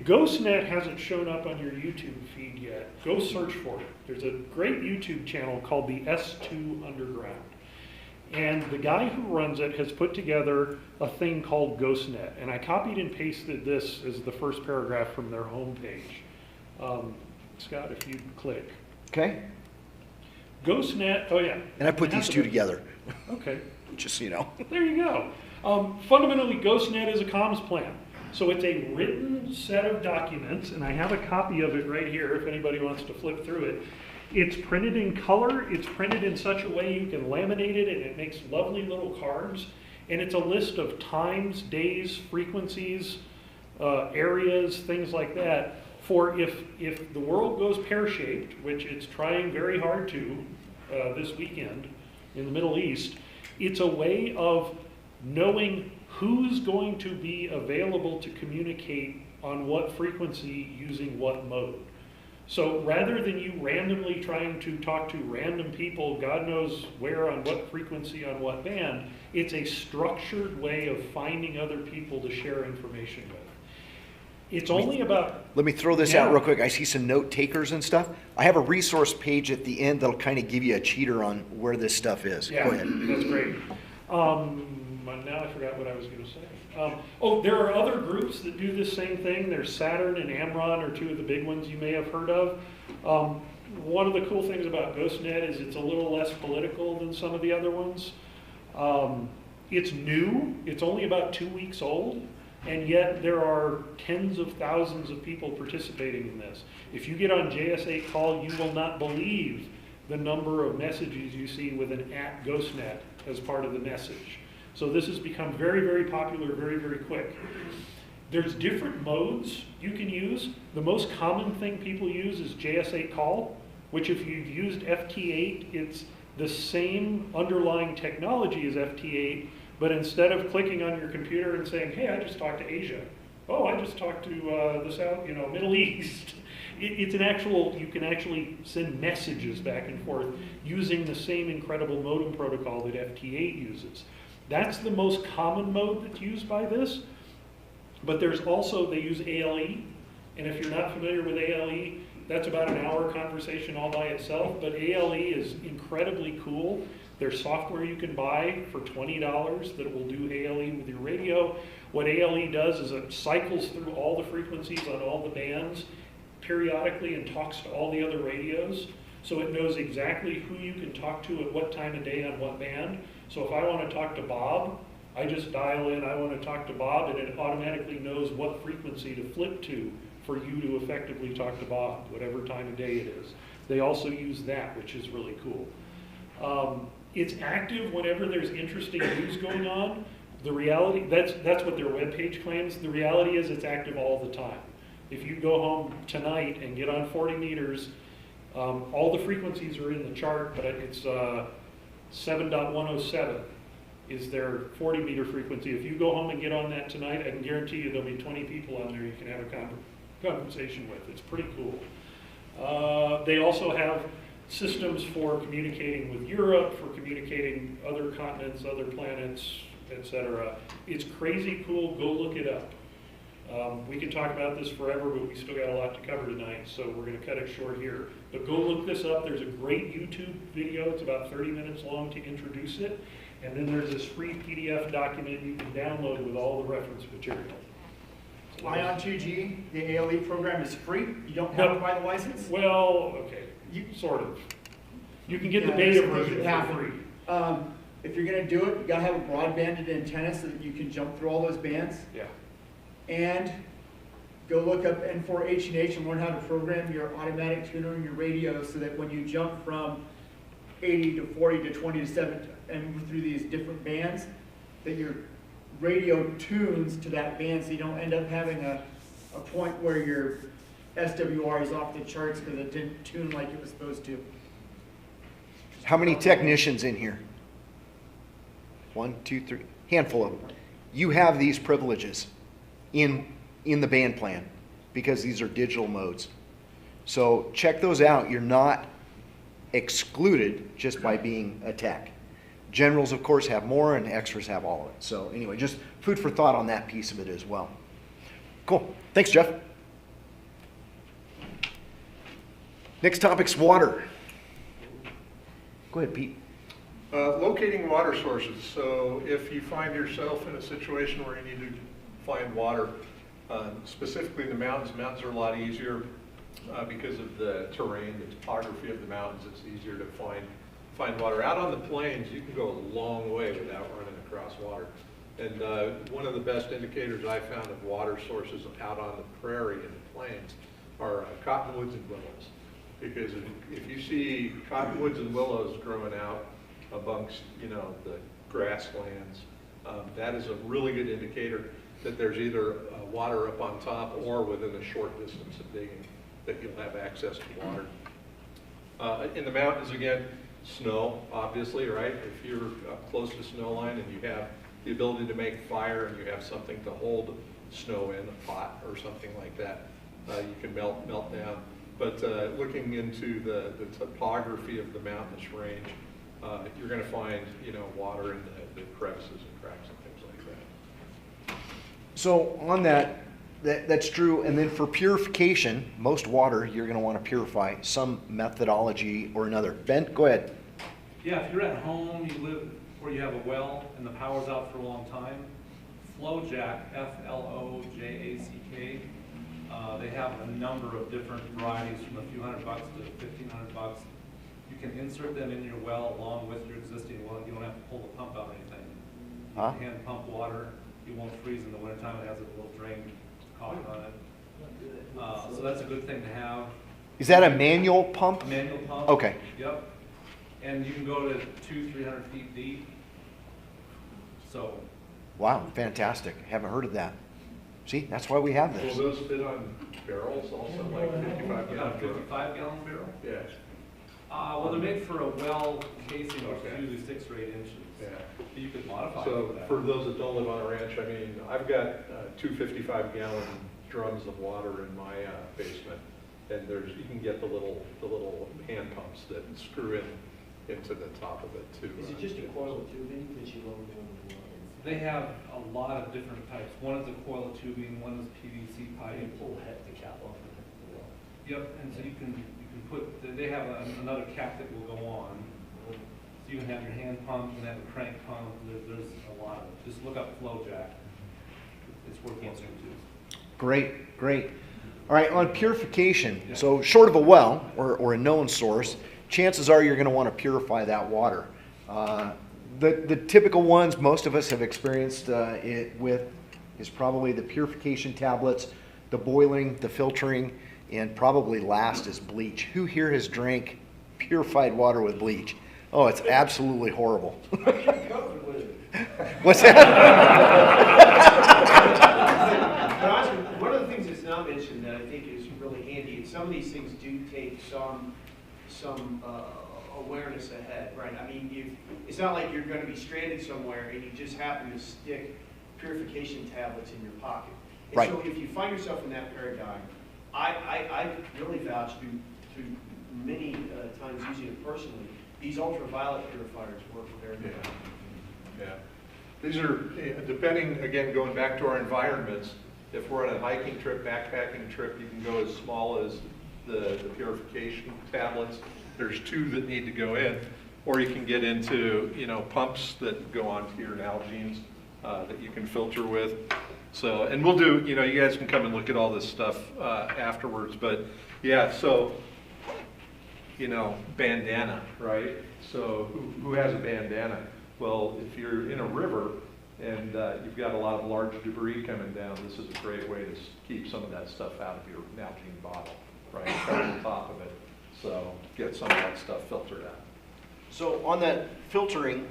GhostNet hasn't shown up on your YouTube feed yet, go search for it. There's a great YouTube channel called the S2 Underground. And the guy who runs it has put together a thing called GhostNet. And I copied and pasted this as the first paragraph from their homepage. Scott, if you'd click. Okay. GhostNet, oh yeah. And I put these two together. Okay. Just so you know. There you go. Fundamentally, GhostNet is a comms plan. So it's a written set of documents, and I have a copy of it right here if anybody wants to flip through it. It's printed in color. It's printed in such a way you can laminate it, and it makes lovely little cards. And it's a list of times, days, frequencies, areas, things like that, for if the world goes pear-shaped, which it's trying very hard to this weekend in the Middle East, it's a way of knowing who's going to be available to communicate on what frequency using what mode. So rather than you randomly trying to talk to random people, God knows where, on what frequency, on what band, it's a structured way of finding other people to share information with. It's only about... Let me throw this out real quick. I see some note takers and stuff. I have a resource page at the end that'll kind of give you a cheater on where this stuff is. Yeah, Go ahead. that's great. Now I forgot what I was going to say. There are other groups that do this same thing. There's Saturn and Amron are two of the big ones you may have heard of. One of the cool things about GhostNet is it's a little less political than some of the other ones. It's new. It's only about 2 weeks old. And yet there are tens of thousands of people participating in this. If you get on JS8 Call, you will not believe the number of messages you see with an @GhostNet as part of the message. So this has become very, very popular very, very quick. There's different modes you can use. The most common thing people use is JS8 Call, which if you've used FT8, it's the same underlying technology as FT8, but instead of clicking on your computer and saying, hey, I just talked to Asia. Oh, I just talked to the South, Middle East. It's an actual, you can actually send messages back and forth using the same incredible modem protocol that FT8 uses. That's the most common mode that's used by this. But there's also, they use ALE. And if you're not familiar with ALE, that's about an hour conversation all by itself. But ALE is incredibly cool. There's software you can buy for $20 that will do ALE with your radio. What ALE does is it cycles through all the frequencies on all the bands periodically and talks to all the other radios. So it knows exactly who you can talk to at what time of day on what band. So if I want to talk to Bob, I just dial in, I want to talk to Bob, and it automatically knows what frequency to flip to for you to effectively talk to Bob, whatever time of day it is. They also use that, which is really cool. It's active whenever there's interesting news going on. The reality, that's what their webpage claims. The reality is it's active all the time. If you go home tonight and get on 40 meters, all the frequencies are in the chart, but it's 7.107 is their 40 meter frequency. If you go home and get on that tonight, I can guarantee you there'll be 20 people on there you can have a conversation with. It's pretty cool. They also have systems for communicating with Europe, for communicating other continents, other planets, etc. It's crazy cool. Go look it up. We could talk about this forever, but we still got a lot to cover tonight, so we're going to cut it short here. But go look this up. There's a great YouTube video. It's about 30 minutes long to introduce it. And then there's this free PDF document you can download with all the reference material. Ion 2G, the ALE program is free. You don't have to buy the license? Well, okay, sort of. You can get the beta version for free. If you're going to do it, you got to have a broadbanded antenna so that you can jump through all those bands. Yeah. And go look up N4H&H and learn how to program your automatic tuner in your radio so that when you jump from 80 to 40 to 20 to 7 and move through these different bands, that your radio tunes to that band so you don't end up having a point where your SWR is off the charts because it didn't tune like it was supposed to. How many technicians in here? 1, 2, 3, handful of them. You have these privileges in the band plan because these are digital modes. So check those out. You're not excluded just by being a tech. Generals, of course, have more, and extras have all of it. So anyway, just food for thought on that piece of it as well. Cool. Thanks, Jeff. Next topic's water. Go ahead, Pete. Locating water sources. So if you find yourself in a situation where you need to find water, specifically the mountains are a lot easier because of the terrain, the topography of the mountains. It's easier to find water. Out on the plains, you can go a long way without running across water. And one of the best indicators I found of water sources out on the prairie and the plains are cottonwoods and willows. Because if you see cottonwoods and willows growing out amongst, the grasslands, that is a really good indicator that there's either water up on top or within a short distance of digging that you'll have access to water. In the mountains, again, snow, obviously, right? If you're close to snow line and you have the ability to make fire and you have something to hold snow in, a pot or something like that, you can melt down. But looking into the topography of the mountainous range, you're going to find, water in the crevices and cracks and things like that. So on that's true. And then for purification, most water you're going to want to purify some methodology or another. Ben, go ahead. Yeah, if you're at home, you live where you have a well and the power's out for a long time, FlowJack, F-L-O-J-A-C-K, they have a number of different varieties from a few $100 to $1,500. You can insert them in your well along with your existing well. You don't have to pull the pump out or anything. Huh? Hand pump water. You won't freeze in the wintertime. It has a little drain caulk on it. So that's a good thing to have. Is that a manual pump? A manual pump. Okay. Yep. And you can go to 200-300 feet deep. So. Wow, fantastic. Haven't heard of that. See, that's why we have this. Will those fit on barrels also, like 55 gallon? 55-gallon barrel? Yes. Well, they're made for a well casing, which is usually 6 or 8 inches. Yeah. You could modify it So for that. for those that don't live on a ranch, I mean, I've got 2 55-gallon drums of water in my basement, and you can get the little hand pumps that screw into the top of it too. Is it just a coil of tubing that you load in the water? They have a lot of different types. One is a coil of tubing, one is PVC pipe. You pull the cap off of the well. Yep, and so you can put, they have another cap that will go on. So you can have your hand pump, you can have a crank pump, there's a lot of it. Just look up FlowJack. It's worth answering to. Great. All right, on purification, so short of a well or a known source, chances are you're going to want to purify that water. The typical ones most of us have experienced it with is probably the purification tablets, the boiling, the filtering, and probably last is bleach. Who here has drank purified water with bleach? Oh, it's absolutely horrible. What's that? But honestly, one of the things that's not mentioned that I think is really handy, and some of these things do take some awareness ahead, right? I mean, it's not like you're going to be stranded somewhere and you just happen to stick purification tablets in your pocket. And Right. so if you find yourself in that paradigm, I really vouch through many times using it personally, these ultraviolet purifiers work very well. Yeah. These are, depending, again, going back to our environments, if we're on a hiking trip, backpacking trip, you can go as small as the purification tablets. There's 2 that need to go in, or you can get into, pumps that go onto your Nalgene's that you can filter with. So, and we'll do, you guys can come and look at all this stuff afterwards, but yeah, so, bandana, right? So who has a bandana? Well, if you're in a river and you've got a lot of large debris coming down, this is a great way to keep some of that stuff out of your Nalgene bottle, right? Cover the top of it, so get some of that stuff filtered out. So on that filtering,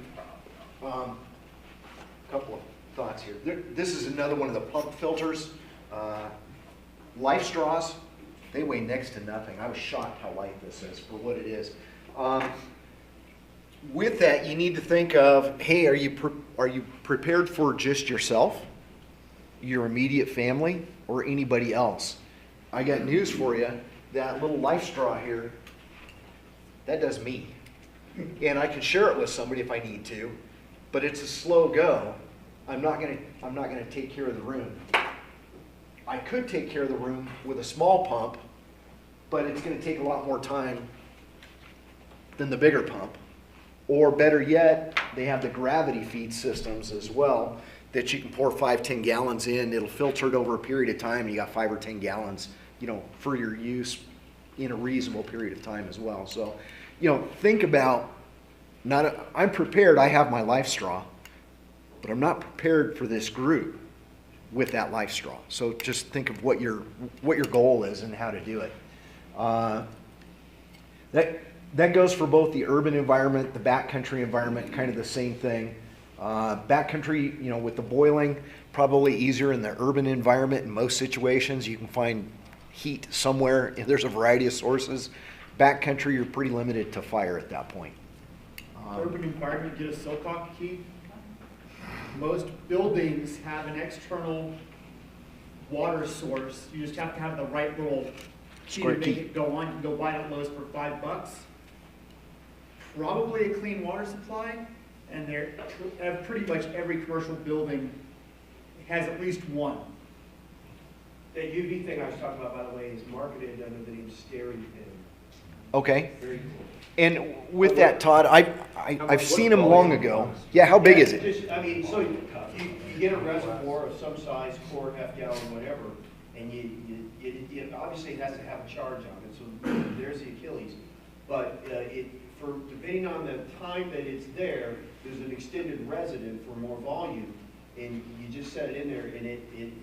couple of thoughts here. This is another one of the pump filters. Life straws, they weigh next to nothing. I was shocked how light this is for what it is. With that, you need to think of, hey, are you prepared for just yourself, your immediate family, or anybody else? I got news for you. That little life straw here, that does me. And I can share it with somebody if I need to, but it's a slow go. I'm not gonna take care of the room. I could take care of the room with a small pump, but it's gonna take a lot more time than the bigger pump. Or better yet, they have the gravity feed systems as well that you can pour 5-10 gallons in. It'll filter it over a period of time. And you got 5 or 10 gallons, for your use in a reasonable period of time as well. So, think about I'm prepared. I have my life straw, but I'm not prepared for this group with that life straw. So just think of what your goal is and how to do it. That goes for both the urban environment, the backcountry environment, kind of the same thing. Backcountry, with the boiling, probably easier in the urban environment in most situations. You can find heat somewhere. There's a variety of sources. Backcountry, you're pretty limited to fire at that point. Urban environment, get a Silcock key. Most buildings have an external water source. You just have to have the right little key to make it go on. You can go buy it at Lowe's for $5. Probably a clean water supply, and pretty much every commercial building has at least one. That UV thing I was talking about, by the way, is marketed under the name Steri Pin. Okay. Very cool. And with that, Todd, I've seen them long ago. Yeah, how big is it? So you get a reservoir of some size, quart, half gallon, whatever, and you obviously it has to have a charge on it. So there's the Achilles. But depending on the time that it's there, there's an extended resident for more volume, and you just set it in there, and it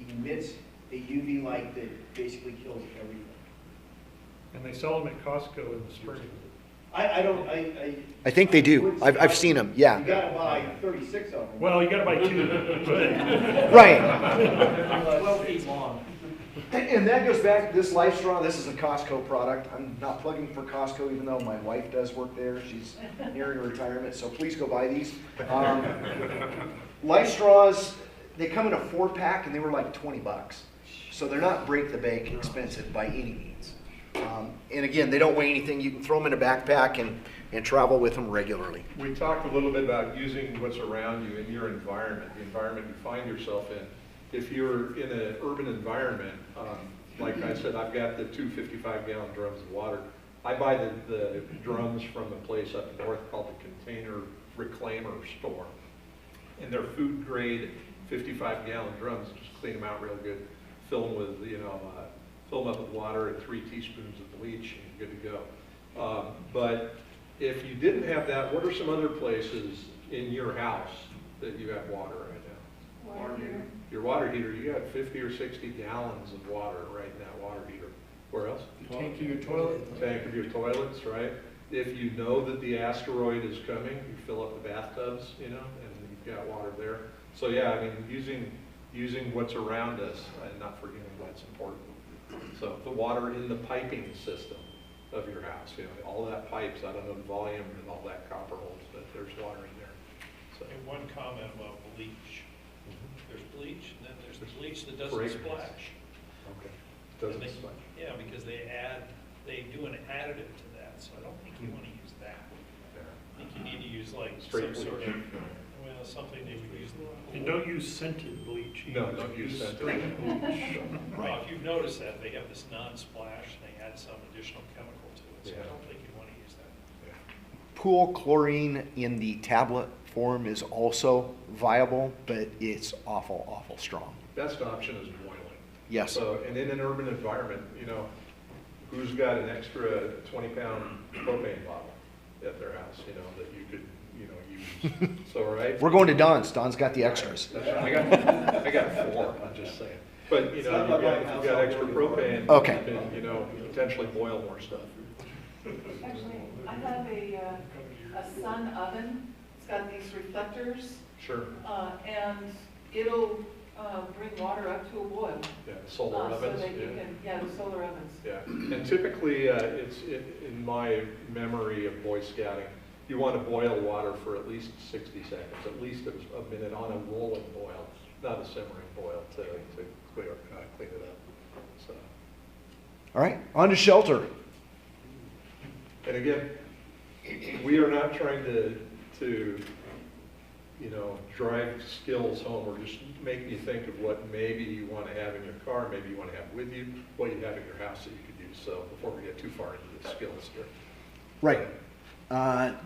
emits a UV light that basically kills everything. And they sell them at Costco in the spring. I think they do. I've seen them, yeah. You gotta buy 36 of them. Well, you gotta buy 2. Right. 12 feet long. And that goes back to this life straw. This is a Costco product. I'm not plugging for Costco, even though my wife does work there. She's nearing retirement, so please go buy these. Life straws, they come in a 4-pack, and they were like $20. So they're not break the bank expensive by any means. And again, they don't weigh anything. You can throw them in a backpack and travel with them regularly. We talked a little bit about using what's around you in your environment, the environment you find yourself in. If you're in an urban environment, like I said, I've got the 2 55-gallon drums of water. I buy the drums from a place up north called the Container Reclaimer Store. And they're food grade 55-gallon drums. Just clean them out real good, fill them with, fill them up with water and 3 teaspoons of bleach, and you're good to go. But if you didn't have that, what are some other places in your house that you have water right now? Water heater. Your water heater, you got 50 or 60 gallons of water right in that water heater. Where else? Tank of your toilet. Tank of your toilets, right? If you know that the asteroid is coming, you fill up the bathtubs, and you got water there. So yeah, I mean, using what's around us and not forgetting what's important. So the water in the piping system of your house, you know, all that pipes, I don't know the volume and all that copper holds, but there's water in there. So. And one comment about bleach. There's bleach, and then there's the bleach that doesn't Preparedness. splash. Okay. Doesn't And they- splash. Yeah, because they do an additive to that, so I don't think you want to use that. I think you need to use like Straight some sort of, bleach. well, something they would use. And don't use scented bleach. No, don't use scented. straight bleach. Well, if you've noticed that, they have this non-splash, they add some additional chemical to it, so I Yeah. don't think you want to use that. Pool chlorine in the tablet form is also viable, but it's awful, awful strong. Best option is boiling. Yes. So, and in an urban environment, you know, who's got an extra 20-pound propane bottle at their house, you know, that you could, you know, use. So, right? We're going to Don's. Don's got the extras. That's right. I got 4, I'm just saying. But, you know, you've got extra propane. Okay. You can, you know, potentially boil more stuff. Actually, I have a sun oven. It's got these reflectors. Sure. And it'll bring water up to a boil. Yeah, the solar ovens. So that you can, yeah, the solar ovens. Yeah, and typically, in my memory of Boy Scouting, you want to boil water for at least 60 seconds, at least a minute on a rolling boil, not a simmering boil to clean it up. So. All right, on to shelter. And again, we are not trying to you know, drive skills home or just make you think of what maybe you want to have in your car, maybe you want to have with you, what you have in your house that you could use. So before we get too far into the skills here. Right.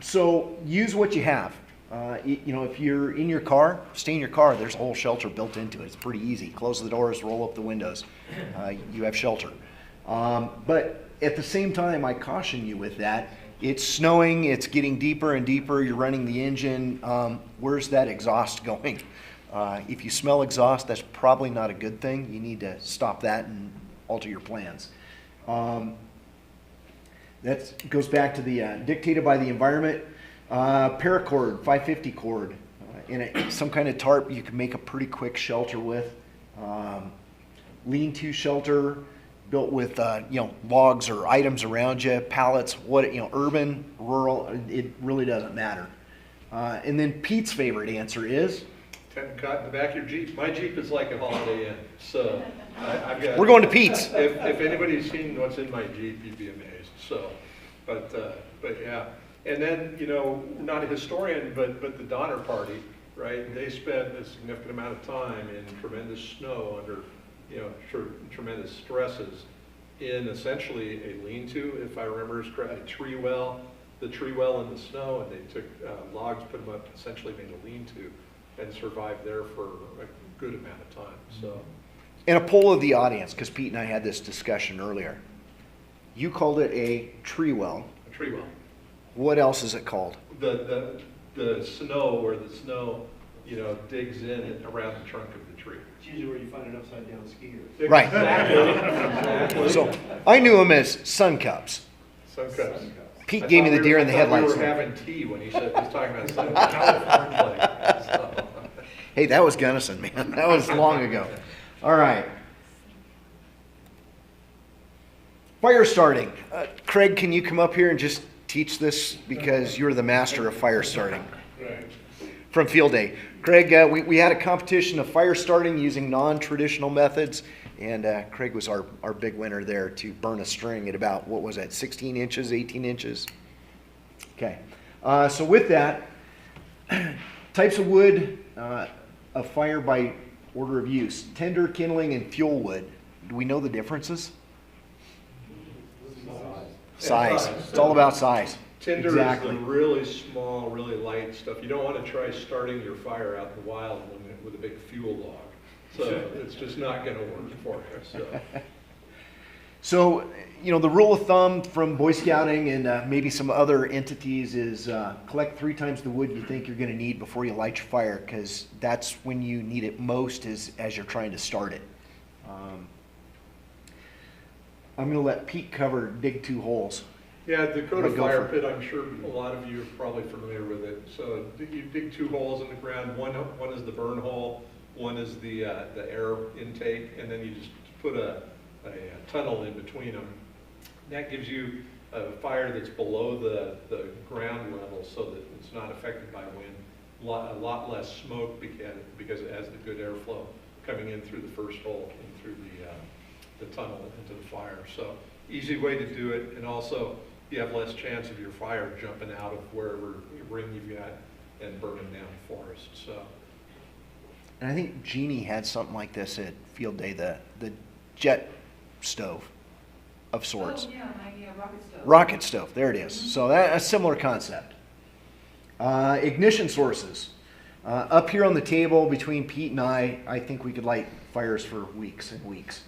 So use what you have. You know, if you're in your car, stay in your car. There's a whole shelter built into it. It's pretty easy. Close the doors, roll up the windows. You have shelter. But at the same time, I caution you with that. It's snowing, it's getting deeper and deeper, you're running the engine, where's that exhaust going? If you smell exhaust, that's probably not a good thing. You need to stop that and alter your plans. That goes back to the dictated by the environment. Paracord, 550 cord, in some kind of tarp you can make a pretty quick shelter with. Lean-to shelter, built with you know, logs or items around you, pallets, what, you know, urban, rural, it really doesn't matter. And then Pete's favorite answer is? Tent cot in the back of your Jeep. My Jeep is like a Holiday Inn, so I've got. We're going to Pete's. If anybody's seen what's in my Jeep, you'd be amazed. So, but yeah. And then, you know, not a historian, but the Donner Party, right? They spent a significant amount of time in tremendous snow under, you know, tremendous stresses in essentially a lean-to, if I remember correctly, a tree well, the tree well in the snow, and they took logs, put them up, essentially made a lean-to, and survived there for a good amount of time. So, And a poll of the audience, because Pete and I had this discussion earlier. You called it a tree well. a tree well. What else is it called? The snow, where the snow, you know, digs in around the trunk of the tree. It's usually where you find an upside down skier. Right. Exactly. So I knew them as sun cups. Sun cups. Pete gave me the deer in the headlights. We were having tea when he said he was talking about sun cups. So. Hey, that was Gunnison, man. That was long ago. All right. Fire starting. Craig, can you come up here and just teach this, because you're the master of fire starting from field day. Craig, we had a competition of fire starting using non-traditional methods, and Craig was our big winner there to burn a string at about, what was that, 16 inches, 18 inches? Okay. So with that, types of wood of fire by order of use: tinder, kindling, and fuel wood. Do we know the differences? Size. It's all about size. Tinder exactly. is the really small, really light stuff. You don't want to try starting your fire out in the wild with a big fuel log. So it's just not going to work for you. So, you know, the rule of thumb from Boy Scouting and maybe some other entities is collect 3 times the wood you think you're going to need before you light your fire, because that's when you need it most as you're trying to start it. I'm going to let Pete cover dig 2 holes. Yeah, Dakota But go fire for it. pit, I'm sure a lot of you are probably familiar with it. So you dig 2 holes in the ground. One is the burn hole, one is the air intake, and then you just put a tunnel in between them. That gives you a fire that's below the ground level so that it's not affected by wind. A lot less smoke because it has the good airflow coming in through the first hole and through the tunnel into the fire. So easy way to do it, and also you have less chance of your fire jumping out of wherever ring you've got and burning down the forest. So. And I think Jeannie had something like this at Field Day, the jet stove of sorts. Oh, yeah, my rocket stove. Rocket stove, there it is. So that's a similar concept. Ignition sources. Up here on the table between Pete and I think we could light fires for weeks and weeks.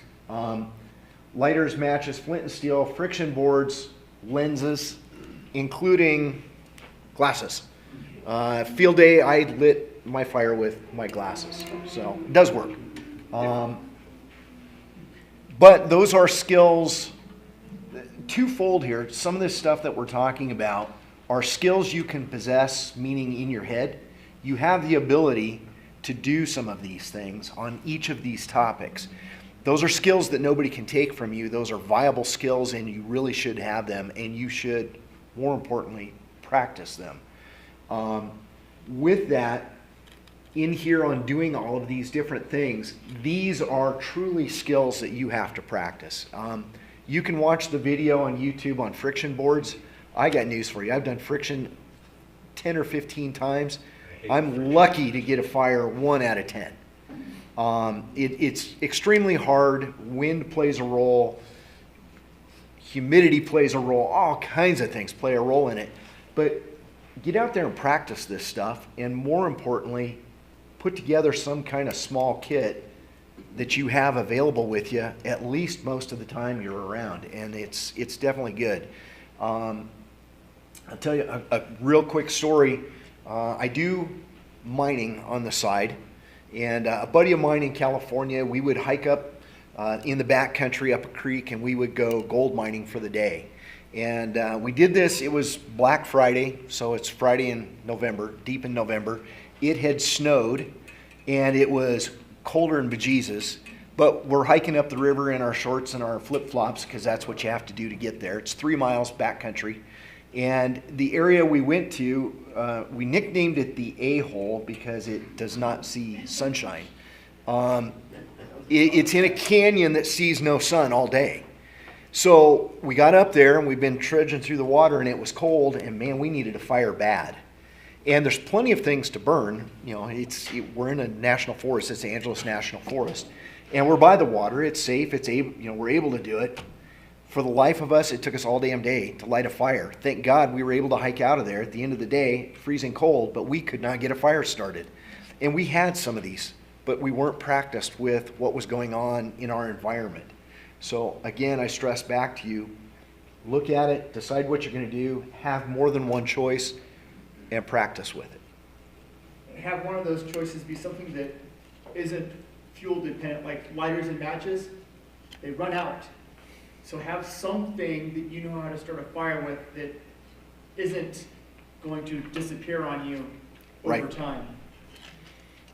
Lighters, matches, flint and steel, friction boards, lenses, including glasses. Field Day, I lit my fire with my glasses, so it does work. But those are skills, twofold here. Some of this stuff that we're talking about are skills you can possess, meaning in your head. You have the ability to do some of these things on each of these topics. Those are skills that nobody can take from you. Those are viable skills, and you really should have them, and you should, more importantly, practice them. With that, in here on doing all of these different things, these are truly skills that you have to practice. You can watch the video on YouTube on friction boards. I got news for you. I've done friction 10 or 15 times. I'm lucky to get a fire 1 out of 10. It's extremely hard. Wind plays a role. Humidity plays a role. All kinds of things play a role in it. But get out there and practice this stuff. And more importantly, put together some kind of small kit that you have available with you at least most of the time you're around. And it's definitely good. I'll tell you a real quick story. I do mining on the side, and a buddy of mine in California, we would hike up in the back country up a creek, and we would go gold mining for the day. And we did this, it was Black Friday, so it's Friday in November, deep in November. It had snowed, and it was colder than bejesus, but we're hiking up the river in our shorts and our flip-flops because that's what you have to do to get there. It's 3 miles backcountry. And the area we went to, we nicknamed it the A-hole because it does not see sunshine. It's in a canyon that sees no sun all day. So we got up there and we've been trudging through the water, and it was cold, and man, we needed a fire bad. And there's plenty of things to burn. You know, we're in a national forest. It's Angeles National Forest, and we're by the water. It's safe. We're able to do it. For the life of us, it took us all damn day to light a fire. Thank God we were able to hike out of there at the end of the day, freezing cold, but we could not get a fire started. And we had some of these, but we weren't practiced with what was going on in our environment. So again, I stress back to you, look at it, decide what you're going to do, have more than one choice, and practice with it. Have one of those choices be something that isn't fuel dependent, like lighters and matches. They run out. So have something that you know how to start a fire with that isn't going to disappear on you over time.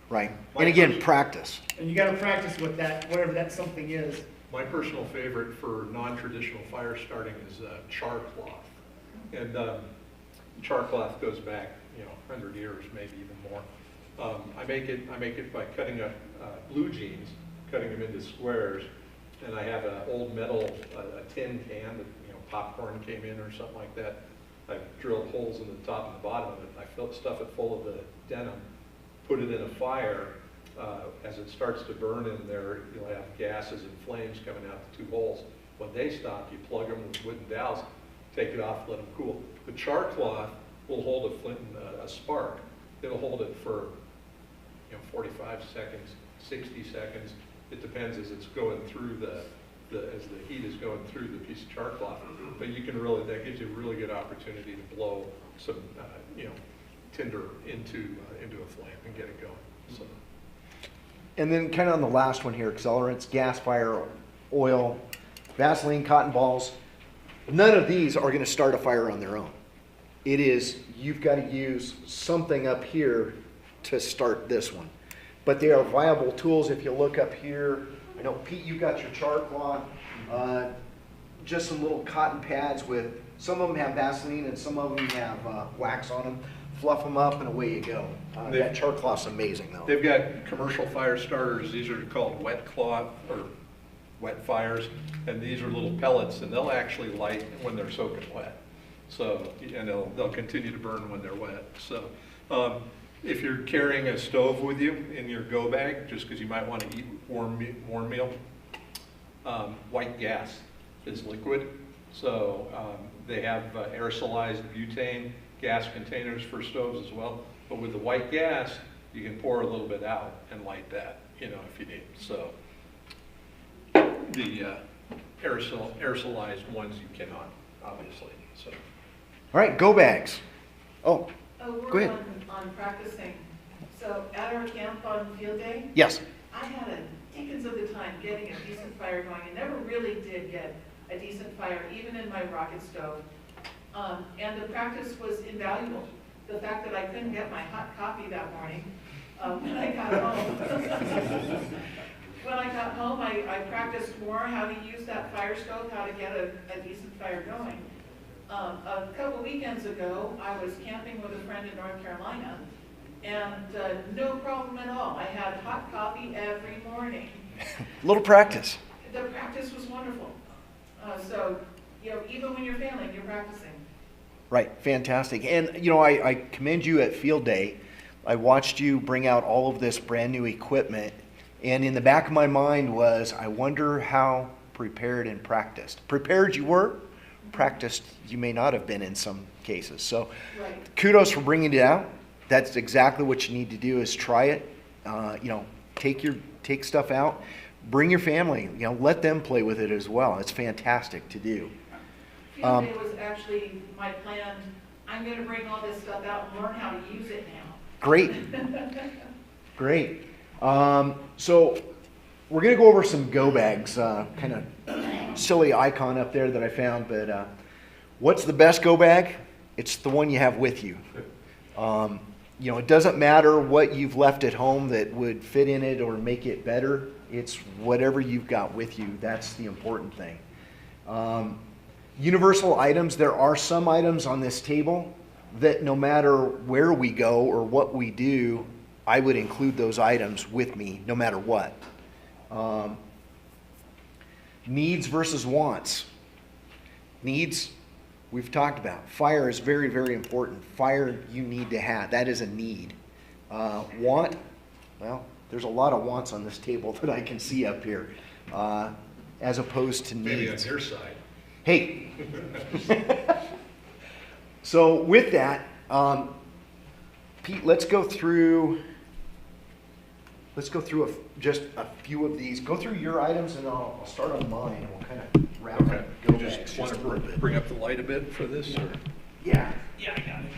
Right. And again, practice. And you got to practice with that, whatever that something is. My personal favorite for non-traditional fire starting is char cloth. And char cloth goes back, 100 years, maybe even more. I make it by cutting up blue jeans, cutting them into squares. And I have an old metal, a tin can that popcorn came in or something like that. I drilled holes in the top and the bottom of it. I stuff it full of the denim, put it in a fire. As it starts to burn in there, you'll have gases and flames coming out the 2 holes. When they stop, you plug them with wooden dowels, take it off, let them cool. The char cloth will hold a flint and a spark. It'll hold it for 45 seconds, 60 seconds. It depends as it's going through as the heat is going through the piece of char cloth. But that gives you a really good opportunity to blow some, tinder into a flame and get it going. So. And then kind of on the last one here, accelerants, gas fire, oil, Vaseline, cotton balls. None of these are going to start a fire on their own. It is, you've got to use something up here to start this one. But they are viable tools. If you look up here, I know, Pete, you got your char cloth, just some little cotton pads with, some of them have Vaseline and some of them have wax on them. Fluff them up and away you go. That char cloth's amazing though. They've got commercial fire starters. These are called wet cloth or wet fires, and these are little pellets, and they'll actually light when they're soaking wet. So, and they'll continue to burn when they're wet. So, if you're carrying a stove with you in your go bag, just because you might want to eat warm meal, white gas is liquid. So they have aerosolized butane gas containers for stoves as well. But with the white gas, you can pour a little bit out and light that, if you need. So the aerosolized ones you cannot, obviously. So. All right, go bags. Oh, we're go ahead. on practicing. So at our camp on field day, Yes. I had a dickens of the time getting a decent fire going. I never really did get a decent fire, even in my rocket stove. And the practice was invaluable. The fact that I couldn't get my hot coffee that morning when I got home. When I got home, I practiced more how to use that fire stove, how to get a decent fire going. A couple weekends ago, I was camping with a friend in North Carolina, and no problem at all. I had hot coffee every morning. A little practice. The practice was wonderful. So, even when you're failing, you're practicing. Right, fantastic. And, I commend you at field day. I watched you bring out all of this brand new equipment, and in the back of my mind was, I wonder how prepared and practiced. Prepared you were, practiced you may not have been in some cases. So right. Kudos for bringing it out. That's exactly what you need to do is try it. Take stuff out, bring your family, let them play with it as well. It's fantastic to do. Field day was actually my plan. I'm going to bring all this stuff out and learn how to use it now. Great. Great. So we're going to go over some go bags, kind of silly icon up there that I found, but what's the best go bag? It's the one you have with you. It doesn't matter what you've left at home that would fit in it or make it better. It's whatever you've got with you. That's the important thing. Universal items, there are some items on this table that no matter where we go or what we do, I would include those items with me no matter what. Needs versus wants. Needs, we've talked about. Fire is very, very important. Fire you need to have. That is a need. Want, well, there's a lot of wants on this table that I can see up here, as opposed to needs. Maybe on your side. Hey. So with that, Pete, let's go through just a few of these. Go through your items, and I'll start on mine, and we'll kind of wrap up. You just want to bring up the light a bit for this, or? Yeah. Yeah, I got it.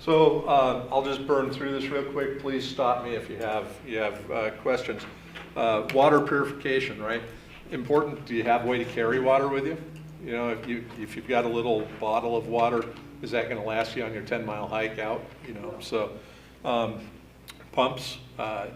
So I'll just burn through this real quick. Please stop me if you have questions. Water purification, right? Important. Do you have a way to carry water with you? If you've got a little bottle of water, is that going to last you on your 10-mile hike out? So pumps.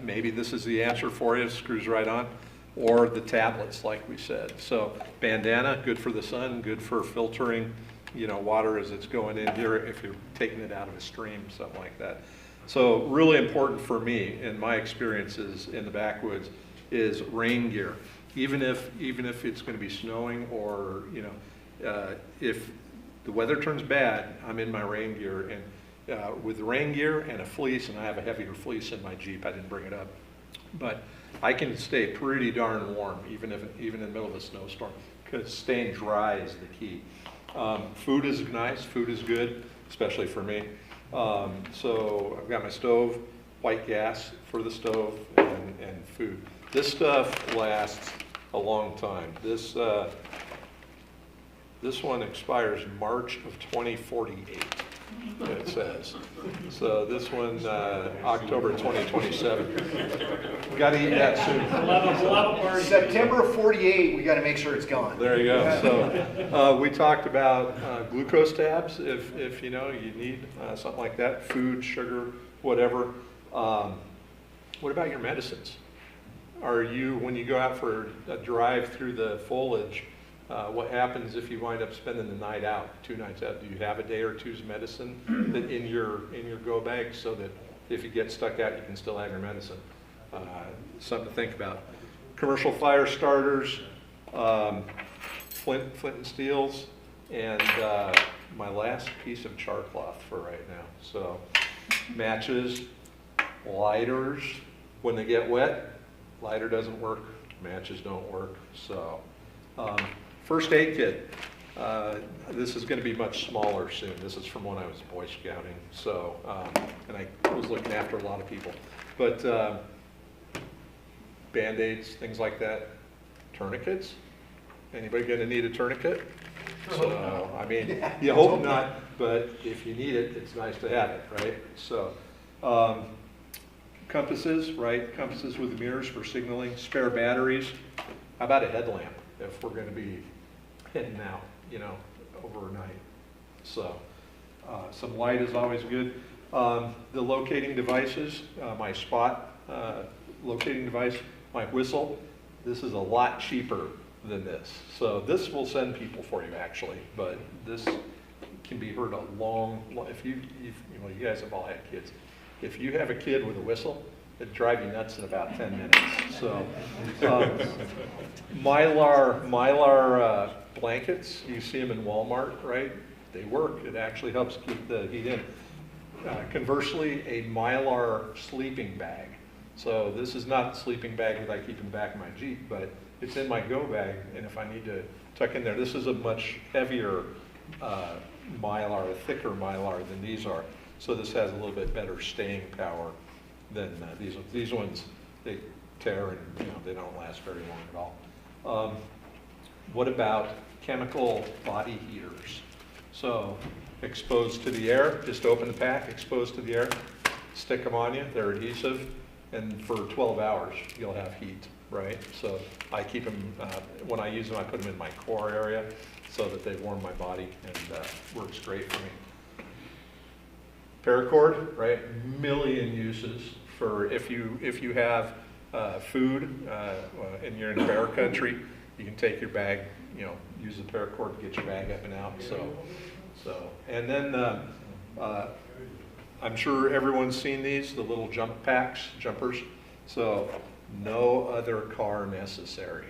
Maybe this is the answer for you. It screws right on. Or the tablets, like we said. So bandana, good for the sun, good for filtering, water as it's going in here if you're taking it out of a stream, something like that. So really important for me in my experiences in the backwoods is rain gear. Even if it's going to be snowing or, if the weather turns bad, I'm in my rain gear. And with rain gear and a fleece, and I have a heavier fleece in my Jeep, I didn't bring it up. But I can stay pretty darn warm, even in the middle of a snowstorm, because staying dry is the key. Food is nice, food is good, especially for me. So I've got my stove, white gas for the stove, and food. This stuff lasts a long time. This one expires March of 2048. it says. So this one, October 2027. We got to eat that soon. September of 48, we got to make sure it's gone. There you go. So we talked about glucose tabs. If you know you need something like that, food, sugar, whatever. What about your medicines? Are you, when you go out for a drive through the foliage, what happens if you wind up spending the night out, 2 nights out? Do you have a day or two's medicine in your go bag so that if you get stuck out, you can still have your medicine? Something to think about. Commercial fire starters, flint and steels, and my last piece of char cloth for right now. So matches, lighters. When they get wet, lighter doesn't work, matches don't work. So first aid kit. This is going to be much smaller soon. This is from when I was Boy Scouting. So, and I was looking after a lot of people. But Band-Aids, things like that. Tourniquets. Anybody going to need a tourniquet? So, I mean, you hope not, but if you need it, it's nice to have it, right? So, compasses, right? Compasses with mirrors for signaling. Spare batteries. How about a headlamp if we're going to be heading out, you know, overnight? So, some light is always good. The locating devices, my spot locating device, my whistle. This is a lot cheaper than this. So this will send people for you actually, but this can be heard a long, if you know, you guys have all had kids. If you have a kid with a whistle, it'd drive you nuts in about 10 minutes. So Mylar blankets, you see them in Walmart, right? They work. It actually helps keep the heat in. Conversely, a Mylar sleeping bag. So this is not the sleeping bag that I keep in the back of my Jeep, but it's in my go bag, and if I need to tuck in there, this is a much heavier Mylar, a thicker Mylar than these are. So this has a little bit better staying power than these ones. These ones, they tear and you know they don't last very long at all. What about chemical body heaters? So exposed to the air, just open the pack, exposed to the air, stick them on you, they're adhesive, and for 12 hours you'll have heat, right? So I keep them, when I use them I put them in my core area so that they warm my body and works great for me. Paracord, right? Million uses for if you have food and you're in bear country, you can take your bag, you know, use the paracord to get your bag up and out. So and then I'm sure everyone's seen these, the little jump packs, jumpers. So no other car necessary.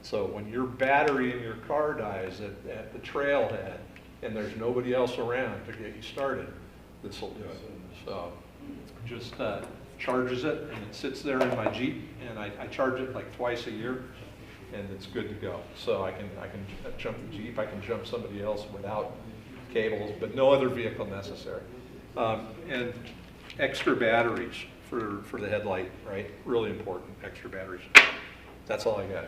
So when your battery in your car dies at the trailhead and there's nobody else around to get you started, this will do it. So just charges it and it sits there in my Jeep, and I charge it like twice a year and it's good to go. So I can jump the Jeep, I can jump somebody else without cables, but no other vehicle necessary. And extra batteries for the headlight, right? Really important, extra batteries. That's all I got.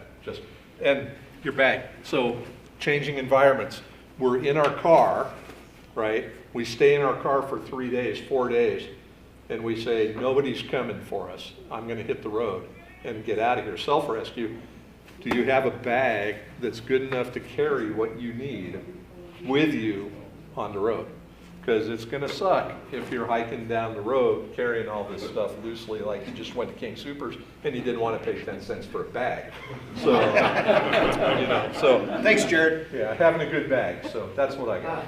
And your bag. So changing environments. We're in our car, right? We stay in our car for 3 days, 4 days, and we say, nobody's coming for us. I'm going to hit the road and get out of here. Self-rescue. Do you have a bag that's good enough to carry what you need with you on the road? Because it's going to suck if you're hiking down the road carrying all this stuff loosely, like you just went to King Soopers and you didn't want to pay 10 cents for a bag. So, you know, so. Thanks, Jared. Yeah, having a good bag. So that's what I got.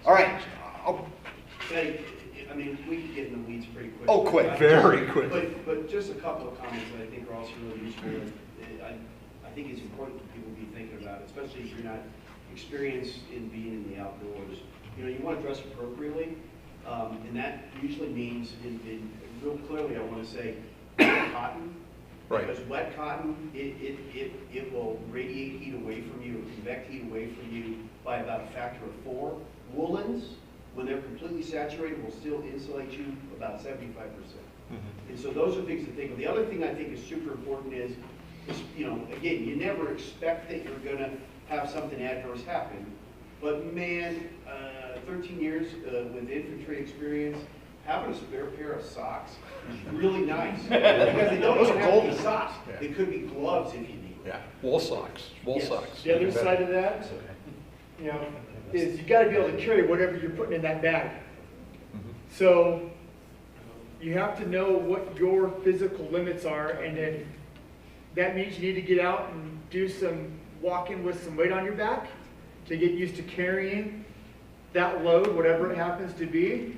All right. I mean, we could get in the weeds pretty quick. Oh, quick. Very quick. But just a couple of comments that I think are also really useful. I think it's important for people to be thinking about, especially if you're not experienced in being in the outdoors. You know, you want to dress appropriately, and that usually means, in real clearly, I want to say, cotton. Right. Because wet cotton, it will radiate heat away from you, or convect heat away from you by about a factor of 4. Woolens, when they're completely saturated, will still insulate you about 75%. And so those are things to think of. The other thing I think is super important is, you know, again, you never expect that you're going to have something adverse happen. But man, 13 years with infantry experience, having a spare pair of socks is really nice. Because they don't even have to be socks. They could be gloves if you need. Yeah, wool socks, wool Yes. socks. The other side of that, you know, is you gotta be able to carry whatever you're putting in that bag. So you have to know what your physical limits are, and then that means you need to get out and do some walking with some weight on your back to get used to carrying that load, whatever it happens to be.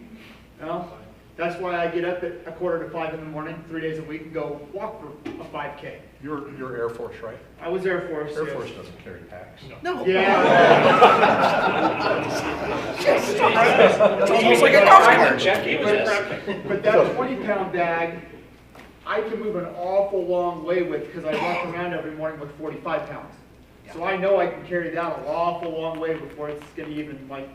You know, that's why I get up at 4:45 in the morning, 3 days a week, and go walk for a 5K. You're Air Force, right? I was Air Force. Air yes. Force doesn't carry packs. No. It's almost like a golf cart. But that 20-pound bag, I can move an awful long way with, because I walk around every morning with 45 pounds. So I know I can carry that an awful long way before it's going to even like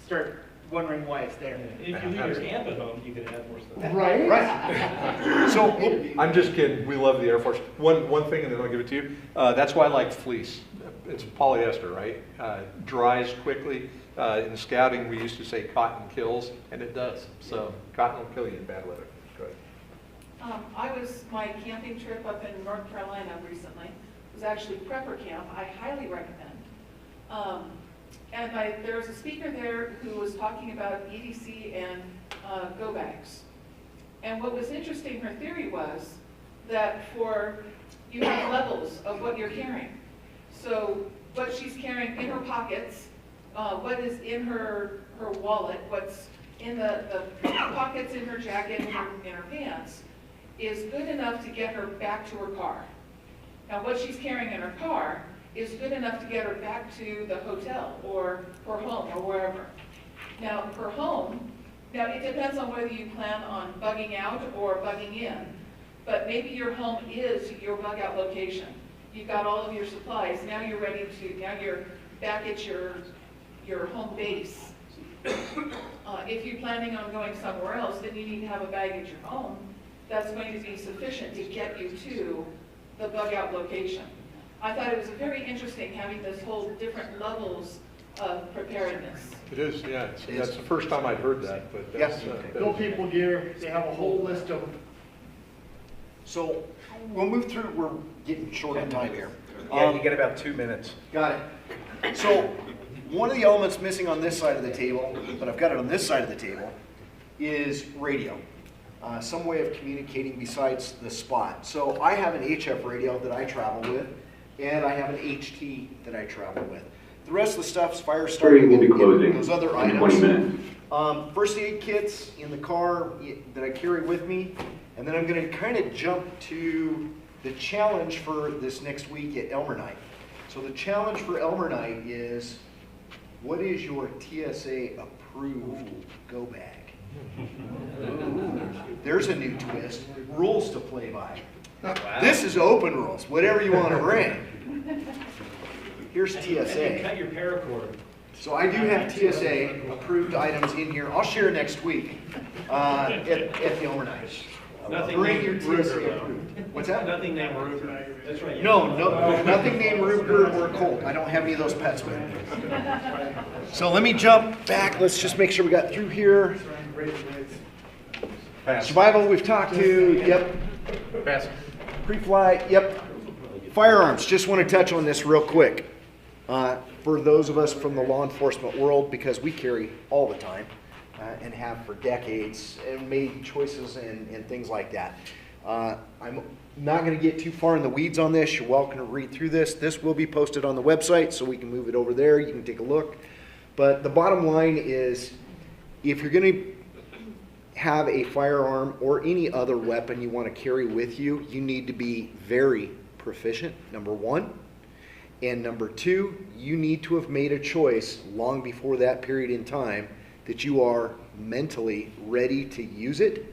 start wondering why it's there. If you leave your amp at home, you can add more stuff. Right? Right. So, I'm just kidding, we love the Air Force. One thing, and then I'll give it to you. That's why I like fleece. It's polyester, right? Dries quickly. In scouting, we used to say cotton kills, and it does. So cotton will kill you in bad weather. Go ahead. My camping trip up in North Carolina recently was actually prepper camp. I highly recommend. And there was a speaker there who was talking about EDC and go bags. And what was interesting, her theory was that you have levels of what you're carrying. So what she's carrying in her pockets, what is in her wallet, what's in the pockets in her jacket, in her pants, is good enough to get her back to her car. Now what she's carrying in her car is good enough to get her back to the hotel or her home or wherever. Now her home, it depends on whether you plan on bugging out or bugging in, but maybe your home is your bug out location. You've got all of your supplies, now you're back at your home base. If you're planning on going somewhere else, then you need to have a bag at your home that's going to be sufficient to get you to the bug out location. I thought it was very interesting having this whole different levels of preparedness. It is, yeah. That's the first time I'd heard that, but that's... Bill People Gear, they have a whole list of... So we'll move through, we're getting short on time here. Yeah, you get about 2 minutes. Got it. So one of the elements missing on this side of the table, but I've got it on this side of the table, is radio. Some way of communicating besides the spot. So I have an HF radio that I travel with, and I have an HT that I travel with. The rest of the stuff's fire starting will be closing those other items. 20 minutes. First aid kits in the car that I carry with me, and then I'm going to kind of jump to the challenge for this next week at Elmer Night. So the challenge for Elmer Night is, what is your TSA approved go bag? There's a new twist. Rules to play by. Wow. This is open rules. Whatever you want to bring. Here's TSA. Cut your paracord. So I do have TSA approved items in here. I'll share next week at the Elmer Night. Bring your TSA approved. What's that? Nothing named Ruger. That's right. No, nothing named Ruger or Colt. I don't have any of those pets with me. So let me jump back. Let's just make sure we got through here. Survival we've talked to, yep. Pass. Pre-flight, yep. Firearms, just want to touch on this real quick. For those of us from the law enforcement world, because we carry all the time and have for decades and made choices and things like that. I'm not going to get too far in the weeds on this. You're welcome to read through this. This will be posted on the website, so we can move it over there. You can take a look. But the bottom line is, if you're going to have a firearm or any other weapon you want to carry with you, you need to be very proficient, number one. And number two, you need to have made a choice long before that period in time that you are mentally ready to use it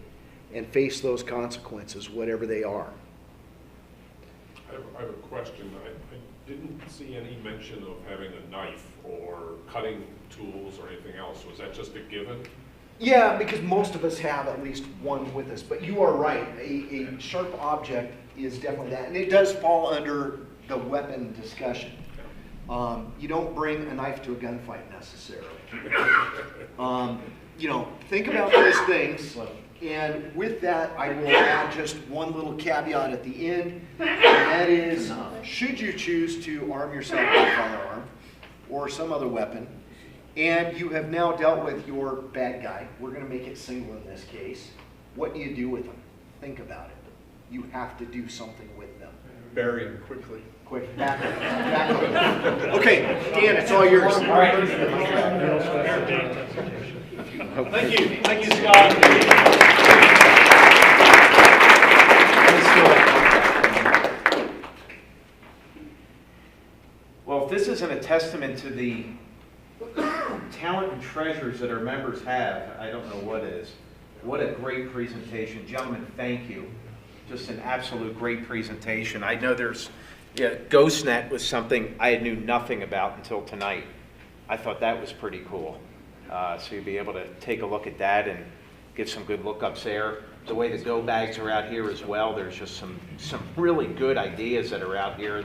and face those consequences, whatever they are. I have a question. I didn't see any mention of having a knife or cutting tools or anything else. Was that just a given? Yeah, because most of us have at least one with us. But you are right. A sharp object is definitely that. And it does fall under the weapon discussion. You don't bring a knife to a gunfight necessarily. Think about those things. And with that, I will add just one little caveat at the end, and that is, should you choose to arm yourself with a firearm or some other weapon, and you have now dealt with your bad guy, we're going to make it single in this case, what do you do with them? Think about it. You have to do something with them. Bury him quickly. Quick, back up. Okay, Dan, it's all yours. All right. Thank you, Scott. Well, if this isn't a testament to the talent and treasures that our members have, I don't know what is. What a great presentation. Gentlemen, thank you. Just an absolute great presentation. I know GhostNet was something I knew nothing about until tonight. I thought that was pretty cool. So you'll be able to take a look at that and get some good lookups there. The way the go bags are out here as well, there's just some really good ideas that are out here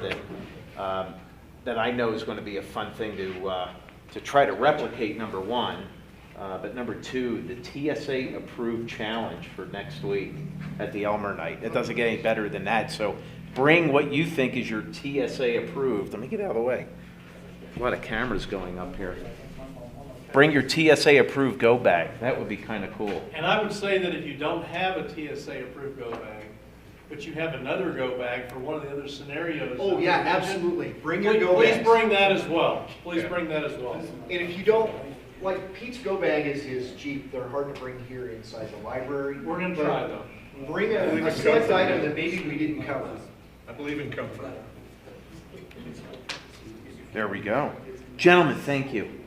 that I know is going to be a fun thing to try to replicate, number one. But number two, the TSA approved challenge for next week at the Elmer night. It doesn't get any better than that. So bring what you think is your TSA approved. Let me get out of the way. A lot of cameras going up here. Bring your TSA approved go bag. That would be kind of cool. And I would say that if you don't have a TSA approved go bag, but you have another go bag for one of the other scenarios. Oh, yeah, absolutely. Bring your go Please bags. bring that as well. Please bring that as well. And if you don't, like Pete's go bag is his Jeep. They're hard to bring here inside the library. We're going to try though. Bring a select item that maybe we didn't cover. I believe in comfort. There we go. Gentlemen, thank you.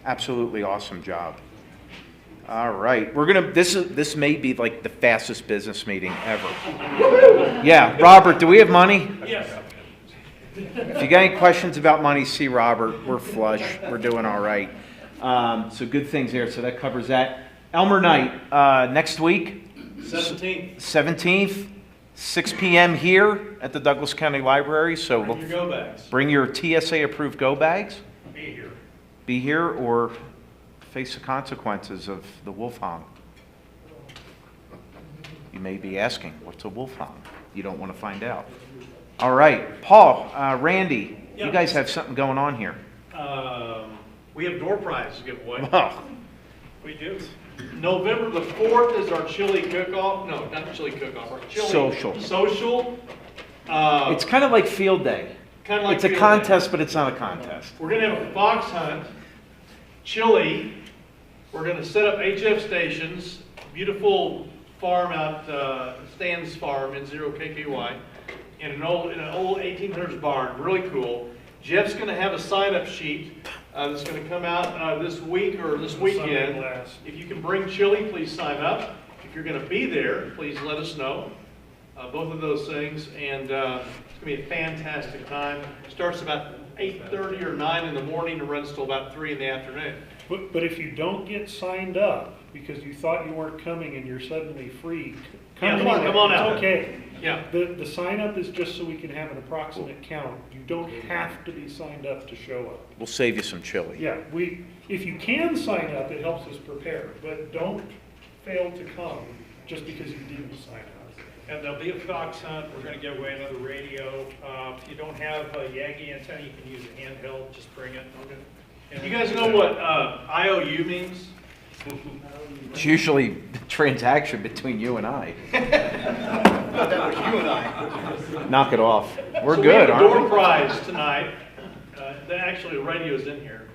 Absolutely awesome job. All right, this may be like the fastest business meeting ever. Yeah, Robert, do we have money? Yes. If you got any questions about money, see Robert. We're flush. We're doing all right. So good things there. So that covers that. Elmer night next week. 17th, 6 p.m. here at the Douglas County Library. So bring your go bags. Bring your TSA approved go bags. Be here. Be here or face the consequences of the wolf hong. You may be asking, what's a wolf hong? You don't want to find out. All right, Paul, Randy, you guys have something going on here. We have door prizes to give away. Oh. We do. November the 4th is our chili cook-off. No, not chili cook-off. Our chili social. It's kind of like field day. Kind of like it's a contest, but it's not a contest. We're going to have a fox hunt, chili. We're going to set up HF stations, beautiful farm out, Stan's Farm in 0 KKY, in an old 1800s barn, really cool. Jeff's going to have a sign-up sheet that's going to come out this week or this weekend. If you can bring chili, please sign up. If you're going to be there, please let us know. Both of those things, and it's going to be a fantastic time. Starts about 8:30 or 9 in the morning and runs till about 3 in the afternoon. But if you don't get signed up because you thought you weren't coming and you're suddenly free, come on out. It's okay. Yeah. The sign up is just so we can have an approximate count. You don't have to be signed up to show up. We'll save you some chili. Yeah, if you can sign up, it helps us prepare, but don't fail to come just because you didn't sign up. And there'll be a fox hunt. We're going to give away another radio. If you don't have a Yagi antenna, you can use a handheld. Just bring it. And you guys know what IOU means? It's usually the transaction between you and I. That was you and I. Knock it off. We're so good, we have a aren't door we? prize tonight. Actually, the radio's in here.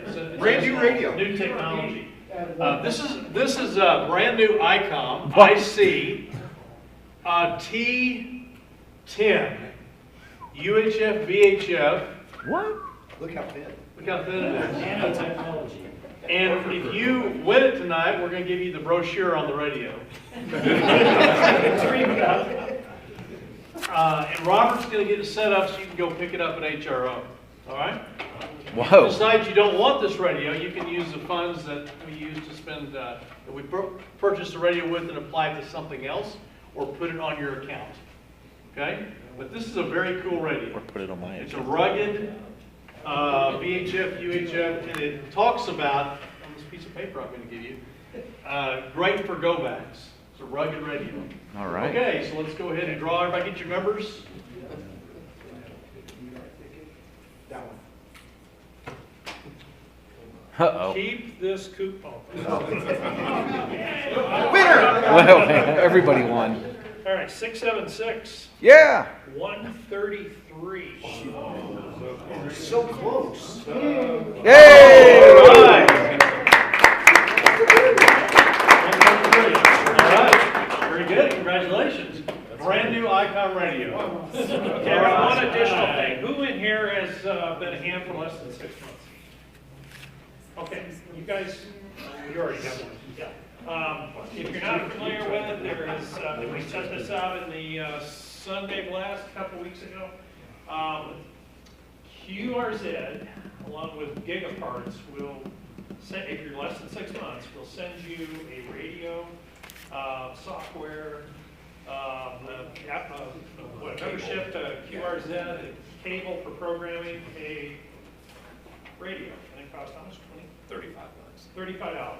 It's Brand new radio. New technology. This is a brand new ICOM IC T10 UHF VHF. What? Look how thin. Look how thin it is. Nanotechnology. And if you win it tonight, we're going to give you the brochure on the radio. And Robert's going to get it set up so you can go pick it up at HRO. All right? Whoa. Besides, you don't want this radio, you can use the funds that we use to spend, that we purchase the radio with and apply it to something else, or put it on your account. Okay? But this is a very cool radio. Or put it on my It's a account. rugged, VHF, UHF, and it talks about, on this piece of paper I'm going to give you, great for go bags. It's a rugged radio. All right. Okay, so let's go ahead and draw. Everybody get your numbers. That one. Uh-oh. Keep this coupon. Well, everybody won. All right, 676. Yeah. 133. So close. Yay! All right. All right. Very good. Congratulations. Brand new Icon radio. Okay, one additional thing. Who in here has been a hand for less than 6 months? Okay, you guys, you already have one. Yeah. If you're not familiar with it, there is, we sent this out in the Sunday blast a couple weeks ago. QRZ, along with Gigaparts, will send, if you're less than 6 months, will send you a radio, software, membership to QRZ, a cable for programming, a radio. And it costs how much? $35,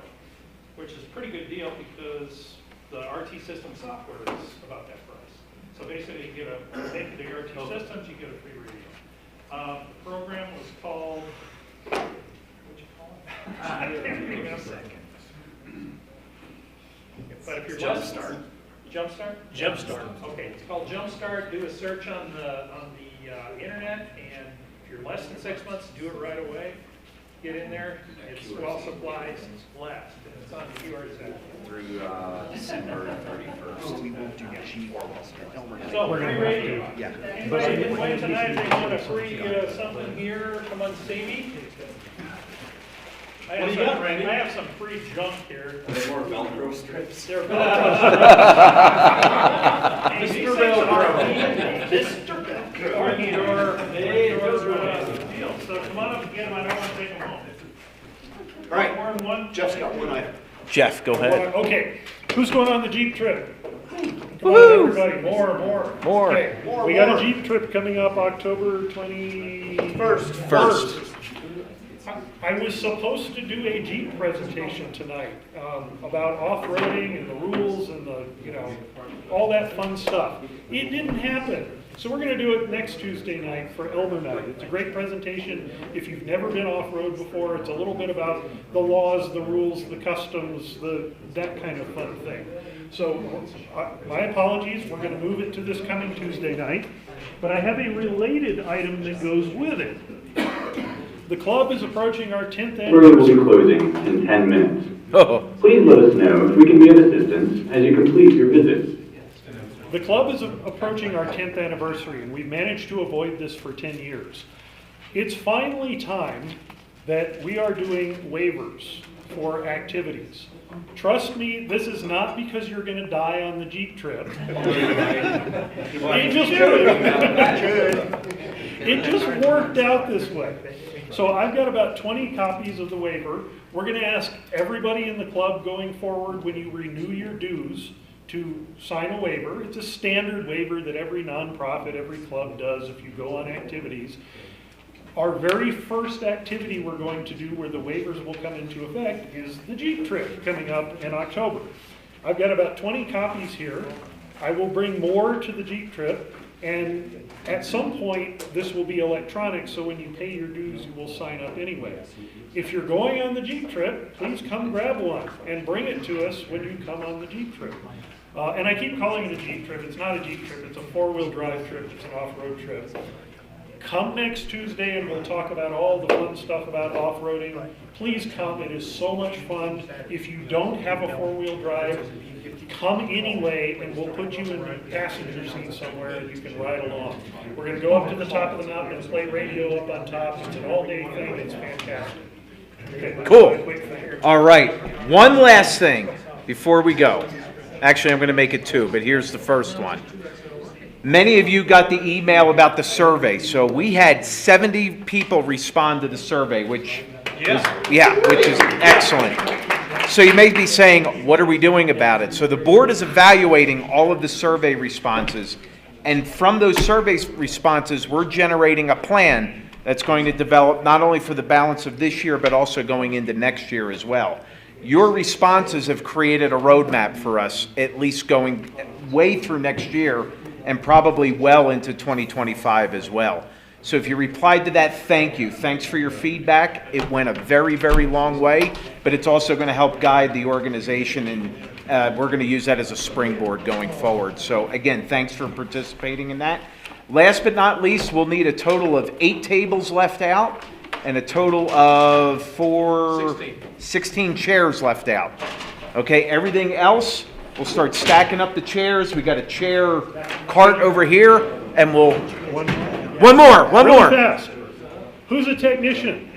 which is a pretty good deal because the RT system software is about that price. So basically, you get a take the RT systems, you get a free radio. The program was called, what'd you call it? I can't think of a second. But if you're Jumpstart. Jumpstart. Okay, it's called Jumpstart. Do a search on the internet, and if you're less than 6 months, do it right away. Get in there. It's well supplied. It's blessed. And it's on QRZ. Through December 31st. We won't do G or So, free radio. Yeah. Anybody can win tonight, if they want a free something here, come on, see me. I What do you got, Randy? I have some free junk here. Are they more Velcro strips? They're Velcro strips. Mr. Velcro. Mr. Velcro. So come on up and get them. I don't want to take them home. All right. More than one? Jeff's got one item. Jeff, go ahead. Okay, who's going on the Jeep trip? Come Woo! on, everybody, more. More. Okay, we got a Jeep trip coming up October 21st. I was supposed to do a Jeep presentation tonight about off-roading and the rules and the, all that fun stuff. It didn't happen. So we're going to do it next Tuesday night for Elder Night. It's a great presentation. If you've never been off-road before, it's a little bit about the laws, the rules, the customs, that kind of fun thing. So my apologies, we're going to move it to this coming Tuesday night. But I have a related item that goes with it. The club is approaching our 10th anniversary. Tour will be closing in 10 minutes. Oh. Please let us know if we can be of assistance as you complete your visit. The club is approaching our 10th anniversary, and we've managed to avoid this for 10 years. It's finally time that we are doing waivers for activities. Trust me, this is not because you're going to die on the Jeep trip. It just worked out this way. So I've got about 20 copies of the waiver. We're going to ask everybody in the club going forward, when you renew your dues, to sign a waiver. It's a standard waiver that every nonprofit, every club does if you go on activities. Our very first activity we're going to do where the waivers will come into effect is the Jeep trip coming up in October. I've got about 20 copies here. I will bring more to the Jeep trip, and at some point this will be electronic, so when you pay your dues you will sign up anyway. If you're going on the Jeep trip, please come grab one and bring it to us when you come on the Jeep trip. And I keep calling it a Jeep trip. It's not a Jeep trip, it's a four-wheel drive trip, it's an off-road trip. Come next Tuesday and we'll talk about all the fun stuff about off-roading. Please come, it is so much fun. If you don't have a four-wheel drive, come anyway and we'll put you in the passenger seat somewhere and you can ride along. We're going to go up to the top of the mountain and play radio up on top. It's an all-day thing, it's fantastic. Okay, Cool. All right, one last thing before we go. Actually, I'm going to make it two, but here's the first one. Many of you got the email about the survey. So we had 70 people respond to the survey, which is excellent. So you may be saying, what are we doing about it? So the board is evaluating all of the survey responses. And from those survey responses, we're generating a plan that's going to develop not only for the balance of this year, but also going into next year as well. Your responses have created a roadmap for us, at least going way through next year and probably well into 2025 as well. So if you replied to that, thank you. Thanks for your feedback. It went a very, very long way, but it's also going to help guide the organization, and we're going to use that as a springboard going forward. So again, thanks for participating in that. Last but not least, we'll need a total of 8 tables left out and a total of 16 chairs left out. Okay, everything else, we'll start stacking up the chairs. We got a chair cart over here, and we'll... One more. Really fast. Who's a technician?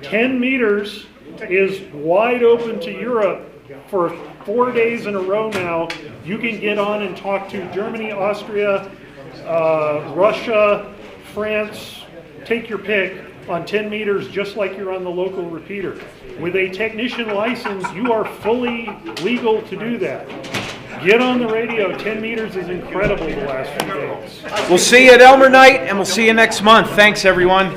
10 meters is wide open to Europe for 4 days in a row now. You can get on and talk to Germany, Austria, Russia, France, take your pick, on 10 meters just like you're on the local repeater. With a technician license, you are fully legal to do that. Get on the radio. 10 meters is incredible the last few days. We'll see you at Elmer Night, and we'll see you next month. Thanks, everyone.